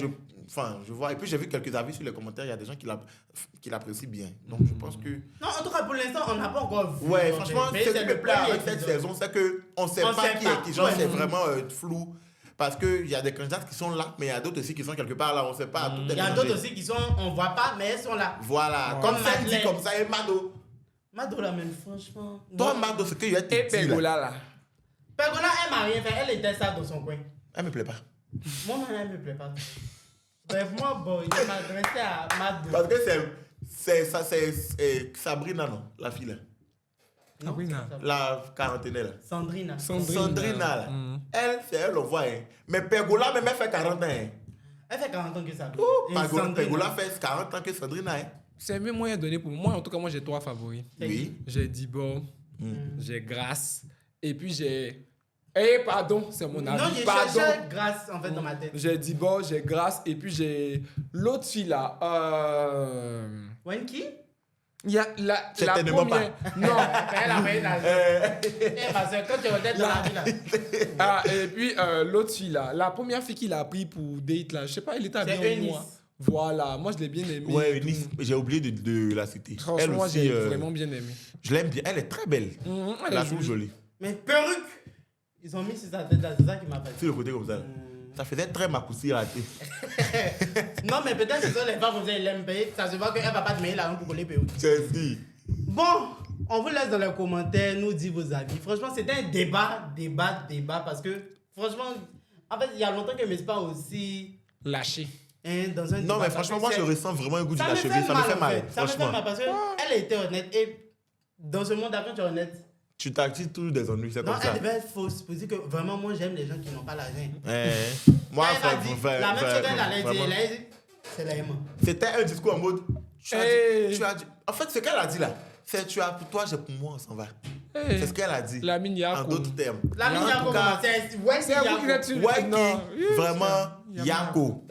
Je vois. Et puis j'ai vu quelques avis sur les commentaires. Il y a des gens qui l'apprécient bien. Donc je pense que. Non, en tout cas, pour l'instant, on n'a pas encore vu. Ouais, en franchement, fait. Mais ce qui me plaît avec cette épisode. saison, c'est qu'on ne sait On pas sait qui pas. est qui. Genre, Ouais. c'est vraiment flou. Parce qu'il y a des candidats qui sont là, mais il y a d'autres aussi qui sont quelque part là. On ne sait pas. Tout est Il y a mélangé. d'autres aussi qui sont, on voit pas, mais elles sont là. Voilà. Ouais. Comme Comme Sandy, Madeleine. comme ça, et Mado. Mado, là, même, franchement. Toi, non. Mado, ce que tu as Et dit là, Pergola, là. Pergola, elle m'a rien fait. Elle était ça dans son coin. elle me plaît pas. Moi, elle me plaît pas. Bref, moi, bon, il m'a adressé à Mado. Parce que c'est Sabrina, non? La fille là. Non, Sabrina. c'est ça. La quarantenaire là. Sandrina. Sandrina là. Mm. Elle, c'est elle, on voit. Hein. Mais Pergola, même elle fait 40 ans. Hein. Elle fait 40 ans que ça. Oh, Et Pergola, Sandrina. Pergola fait 40 ans que Sandrina. Hein. C'est mieux moyen donné pour moi. En tout cas, moi, j'ai 3 favoris. Oui. J'ai Dibo, Mm. j'ai Grâce, et puis j'ai... Eh, pardon, c'est mon avis. Non, j'ai pardon. cherché grâce en fait dans ma tête. J'ai Dibo, j'ai Grâce, et puis j'ai l'autre fille là. Wenki? Il y a la Certainement première... Non. Elle a fait la Eh, ma soeur, quand tu es dans la vie là. Ah, et puis l'autre fille là. La première fille qu'il a pris pour date là. Je sais pas, elle était C'est habillée en Eunice. moi. Voilà, moi je l'ai bien aimée. Ouais, et tout. Nice, j'ai oublié de la citer. Elle Franchement, moi aussi, j'ai vraiment bien aimé. je l'aime bien. Elle est très belle. Elle La est trouve jolie. jolie. Mais perruque! Ils ont mis sur sa tête là, c'est ça qui m'a fait. Sur le côté comme ça. là. Ça faisait très macoussi raté. Non, mais peut-être que ce sont les femmes qui l'aiment payer. Ça se voit qu'elle va pas te mettre la main pour coller perruque. C'est dit. Bon, on vous laisse dans les commentaires, nous dire vos avis. Franchement, c'était un débat, parce que, franchement, en fait, il y a longtemps que je me suis pas aussi Lâché. dans un débat. Non, mais franchement, moi, je ressens vraiment un goût de ça la me cheville. fait Ça me fait en mal. fait. Ça me fait Franchement. mal parce qu'elle était honnête. Et dans ce monde, après, tu es honnête. Tu t'actives toujours des ennuis, c'est Non, comme ça. elle devait faut se poser que vraiment, moi, j'aime les gens qui n'ont pas l'argent. Moi, Elle m'a dit, la même chose qu'elle allait dire, vraiment. elle a dit, c'est l'aimant. C'était un discours en mode. Tu as Hey. dit, tu as dit. En fait, ce qu'elle a dit là, c'est tu as pour toi, j'ai pour moi, on s'en va. Hey. C'est ce qu'elle a dit. La mine En Yako. d'autres termes. La Mais mine en Yako, tout cas, c'est ouais, C'est vous qui êtes sur ouais, Non. vraiment, Yako. Yako,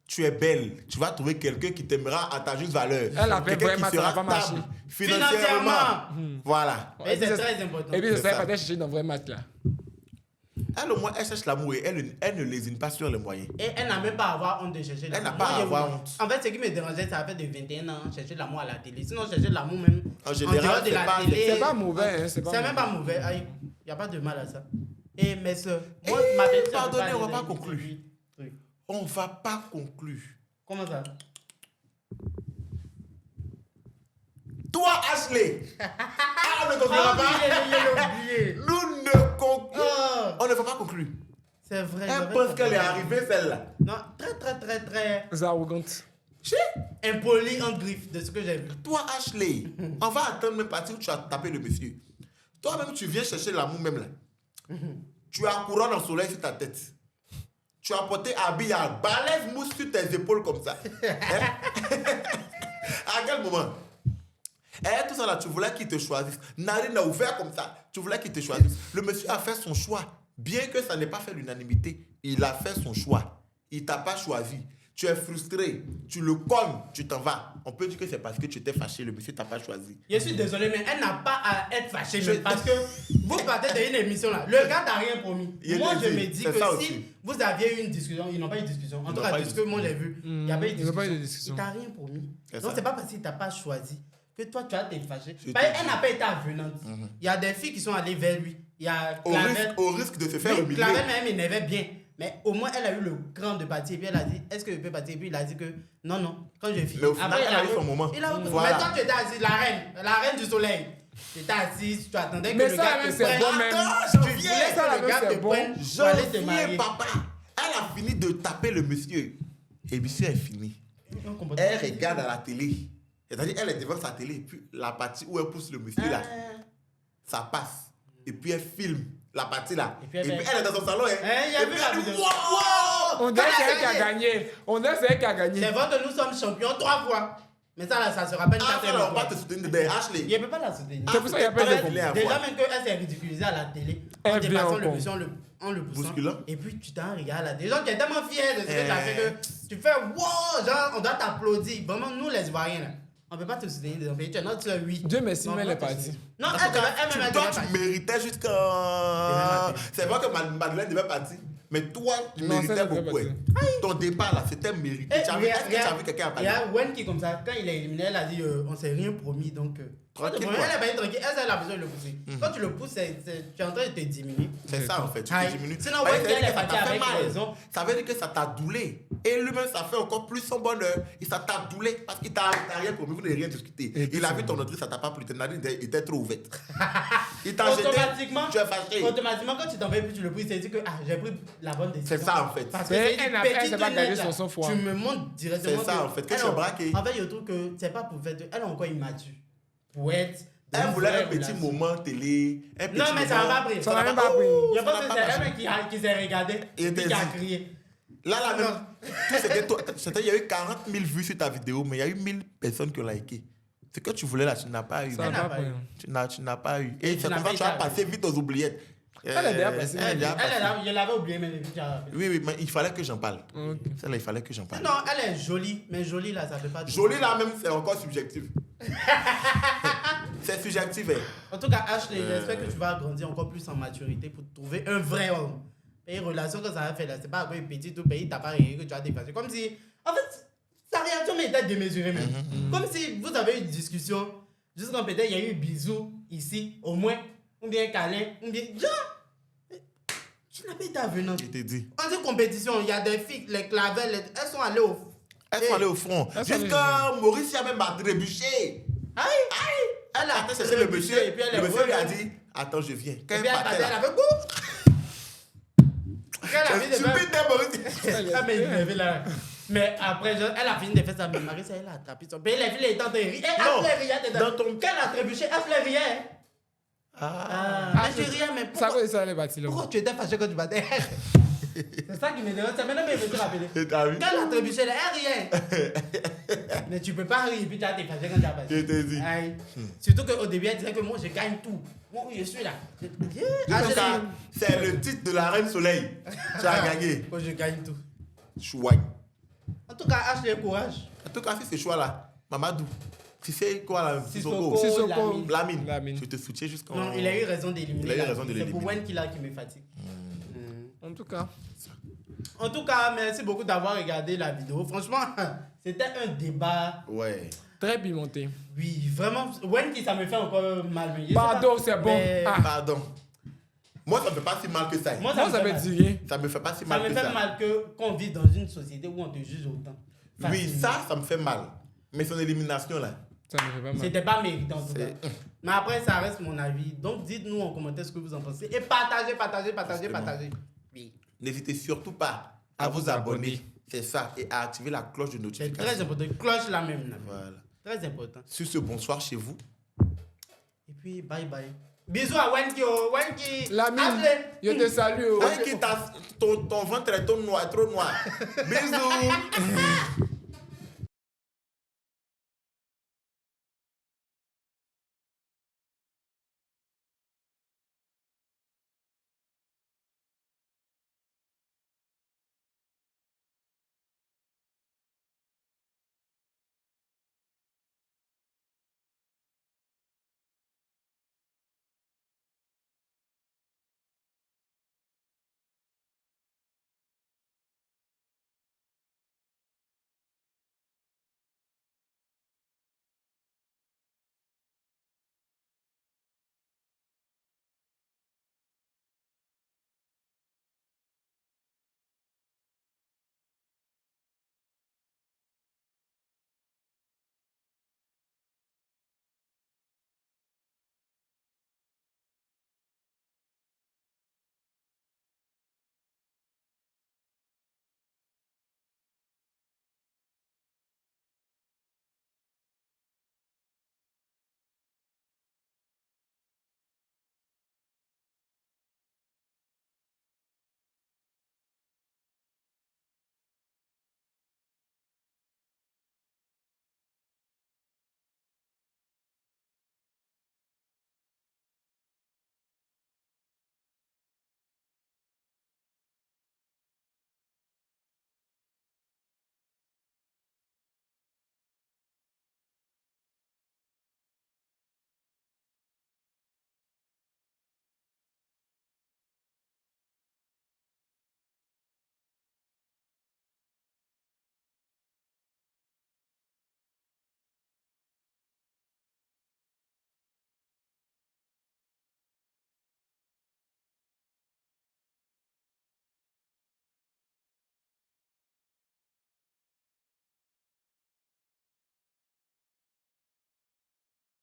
tu es belle. Tu vas trouver quelqu'un qui t'aimera à ta juste valeur. Elle a fait Quelqu'un vraiment, qui ça sera va pas marcher. stable financièrement. Voilà. Et c'est très important. Et puis, C'est ça serait ça. peut-être chercher dans vrai match là. Elle, au moins, elle cherche l'amour et elle ne lésine pas sur les moyens. Et elle n'a même pas à avoir honte de chercher l'amour. Elle n'a pas Moi, à j'ai avoir voulu- honte. En fait, ce qui me dérangeait, ça a fait de 21 ans, chercher l'amour à la télé. Sinon, chercher l'amour même En général, dehors de c'est la pas- télé. C'est pas mauvais, hein, c'est pas C'est même pas mauvais. Il n'y a pas de mal à ça. Et mes soeurs, moi, ma petite sœur peut pardonnez, on va aller pas dans les conclure. trucs. On va pas conclure. Comment ça? Toi, Ashley, on ne conclura pas. oublié. Nous ne conclurons. Oh, On ne va pas conclure. c'est vrai. Elle pense qu'elle est arrivée, celle-là. Non, très C'est arrogante. impoli en griffe de ce que j'ai vu. Toi, Ashley, on va attendre même partir où tu as tapé le monsieur. Toi-même, tu viens chercher l'amour même là. Tu as couronne en soleil sur ta tête. Tu as porté habit à balèze mousse sur tes épaules comme ça. Hein? À quel moment? Eh, tout ça là, tu voulais qu'il te choisisse. Narine a ouvert comme ça. Tu voulais qu'il te choisisse. Le monsieur a fait son choix. Bien que ça n'ait pas fait l'unanimité, il a fait son choix. Il t'a pas choisi. Tu es frustré. Tu le cognes. Tu t'en vas. On peut dire que c'est parce que tu étais fâché. Le monsieur t'a pas choisi. Je suis désolé, mais elle n'a pas à être fâchée même parce que vous partez d'une émission là. Le gars n'a rien promis. Il Moi, le je dit, me dis c'est que ça si aussi. vous aviez eu une discussion, ils n'ont pas eu de discussion. En Ils tout n'ont cas, pas eu de de ce que moi j'ai vu, il n'y a pas eu de Ils n'ont pas eu de discussion. discussion. Il t'a rien promis. C'est Donc, ça. c'est pas parce qu'il t'a pas choisi que toi, tu as été fâché. Je Parce te qu'elle dis. n'a pas été avenante. Il y a des filles qui sont allées vers lui. Il y a Clavel. Au risque de se faire Oui, humilier. Clavel même énervait bien. Mais au moins, elle a eu le cran de partir. Et puis elle a dit, est-ce que je peux partir? Et puis il a dit que non, quand je finis. Mais au final, elle a eu son moment. Mais Voilà. toi, tu étais assise, la reine du soleil. Tu étais assise, tu attendais que Mais le ça, gars même, te c'est prenne. bon, même. Attends, Tu j'en voulais viens. ça, que le même, gars c'est te bon. prenne pour aller te J'en viens, marier. papa. Elle a fini de taper le monsieur. Et le monsieur est fini. On comprend Elle pas. regarde à la télé. C'est-à-dire, elle est devant sa télé. Et puis, la partie où elle pousse le monsieur là, ça passe. Et puis, elle filme la partie là. Et Et puis, puis, elle fait- elle est dans son salon. Hein. Hein, il y a Et vu puis, la elle dit, vidéo. wow! On dirait Elle a que c'est elle qui a gagné. gagné. On dirait que c'est elle qui a gagné. C'est vrai que nous sommes champions 3 fois. Mais ça, là, ça se rappelle Ah, quand ça, elle là, on va te soutenir de Ashley. Il ne peut pas la soutenir. C'est pour ça qu'il y a pas de Elle bon. voulait avoir. Déjà, même qu'elle s'est ridiculisée à la télé. En Elle vient dépassant le encore. monsieur, en le poussant. Bousculant. Et puis, tu t'en regardes là. Des gens qui sont tellement fiers de ce que tu as fait que tu fais wow, genre, on doit t'applaudir. Vraiment, nous, les Ivoiriens, là, On peut pas te soutenir dans ton pays. Tu es notre soeur, oui. Dieu merci, Non, mais elle on est va te partie. soutenir. Non, En elle tout devait cas, elle-même, elle toi, devait tu partir. méritais jusqu'à. partir. C'est vrai que Madeleine devait partir. Mais toi, tu Non, méritais ça devait beaucoup. partir. Ton départ là, c'était mérité. Eh, Est-ce que tu as vu quelqu'un à Il y parler? a Wen qui, comme ça, quand il est éliminé, elle a dit on s'est rien promis. Donc, Tranquille, elle quoi. a pas été tranquille. Elle a besoin de le pousser. Quand tu le pousses, tu es en train de te diminuer. C'est ça en fait, tu Aïe. te diminues. Sinon, Ouais, Wen, ça veut dire elle est que ça partie t'a fait avec mal. raison. Ça veut dire que ça t'a doulé. Et lui-même, ça fait encore plus son bonheur. Et ça t'a doulé parce qu'il t'a rien promis, vous n'avez rien discuté. Il a vu ton autre, ça t'a pas plu. Ton narine était trop ouverte. Il t'a jeté. Automatiquement, Tu es fâché. automatiquement, quand tu t'en vas plus, tu le pousses, tu dit que j'ai pris la bonne décision. C'est ça en fait. Parce que Mais c'est elle une n'a- elle petite s'est pas gagné lunette, son là. sang-froid. Tu me montres directement. C'est ça, en fait, que tu es braqué. En fait, je trouve que c'est pas pour faire. Elle est encore immature. Pour être. dans Elle une voulait vraie un petit relation. moment télé. Un petit Non, mais ça moment- m'a pas pris. Ça n'a même pas pris. Je Ça pense n'a que pas c'est marché. elle qui s'est regardée Il et était qui a dit. crié. Là, même, tout c'était toi. Il y a eu 40 000 vues sur ta vidéo, mais il y a eu 1000 personnes qui ont liké. Ce que tu voulais là, tu n'as pas eu. Ça Elle n'a n'a pas pas pris. eu. Tu n'as pas eu. Et tu c'est n'as pour pas ça que tu as été passé vite aux oubliettes. Elle est déjà passée. Elle est déjà passée. Je l'avais oublié, mais Oui, oui, mais il fallait que j'en parle. Ok. Celle-là, il fallait que j'en parle. non, elle est jolie, mais jolie là, ça fait pas. Jolie là même, c'est encore subjectif. C'est subjectif. Hein. En tout cas, Ashley, j'espère que tu vas grandir encore plus en maturité pour trouver un vrai homme. Et une relation que ça a fait là, c'est pas après une petite ou pays, t'as pas réagi que tu as dépassé. Comme si, en fait, sa réaction était démesurée même. Comme si vous avez eu une discussion, juste quand peut-être il y a eu un bisou ici, au moins, ou bien un câlin, ou bien. Genre, tu n'as pas été avenant. Je t'ai dit. En dit compétition, il y a des filles, les clavelles, elles sont allées au. Elles sont allées au front. Elles sont Jusqu'à Maurice a même trébuché. Aïe! Elle a Attends, c'est le monsieur. et puis elle est Le monsieur lui a revenue. dit attends, je viens. Quand Et elle puis elle partait battait, elle là. avait goût! Quand elle a fini de Tu faire- peux Maurice. Ah, mais il m'avait là. Mais après, elle a fini de faire ça. Mais Marie, elle a attrapé son pays. Les filles étaient en train de rire. Elle Non. pleurait rien dedans. Dans ton- Quand elle a trébuché, elle pleurait rien. Ah. Mais je rien, mais Ça pourquoi, va, ça allait bâtir là. pourquoi tu étais fâché quand tu battais? C'est ça qui me dérange. C'est maintenant que je me suis rappelé. Et t'as vu? Quand elle a trébuché, elle a rien. Mais tu peux pas rire, puis tu as été fâché quand tu as battu. Je t'ai dit. Aïe. Surtout qu'au début, elle disait que moi, je gagne tout. Moi, je suis là. Ah, En tout cas, c'est le titre de la Reine Soleil. Tu as gagné. Moi, je gagne tout. Chouette. En tout cas, Ashley, courage. En tout cas, si c'est choix là, Mamadou, si c'est quoi là, Sissoko. Sissoko, Lamine. Lamine, Lamine. je te soutiens jusqu'en. Non, il a eu raison d'éliminer. Il a eu la raison de fille. C'est pour l'éliminer. Wen qui me fatigue. En tout cas. En tout cas, merci beaucoup d'avoir regardé la vidéo. Franchement, c'était un débat. Ouais. Très pimenté. Oui, vraiment. Wen qui ça me fait encore mal. Je sais Pardon, pas, c'est bon. mais Ah. Pardon. Moi, ça me fait pas si mal que ça. Moi, Moi, me ça fait me mal. dit rien. Ça me fait pas si Ça mal me que fait ça. mal qu'on vit dans une société où on te juge autant. Oui, Facilement. ça me fait mal. Mais son élimination là. Ça me fait pas mal. C'était pas méritant en tout cas. C'est- Mais après, ça reste mon avis. Donc, dites-nous en commentaire ce que vous en pensez. Et partagez. Oui. N'hésitez surtout pas à vous abonner. C'est ça. Et à activer la cloche de C'est notification. très important. Cloche la même. Là. Voilà. Très important. Sur ce, bonsoir chez vous. Et puis, bye bye. Bisous à Wenki. Wenki. Lamine, Ashley. je te salue. Oh. Ton ventre est trop noir. Bisous.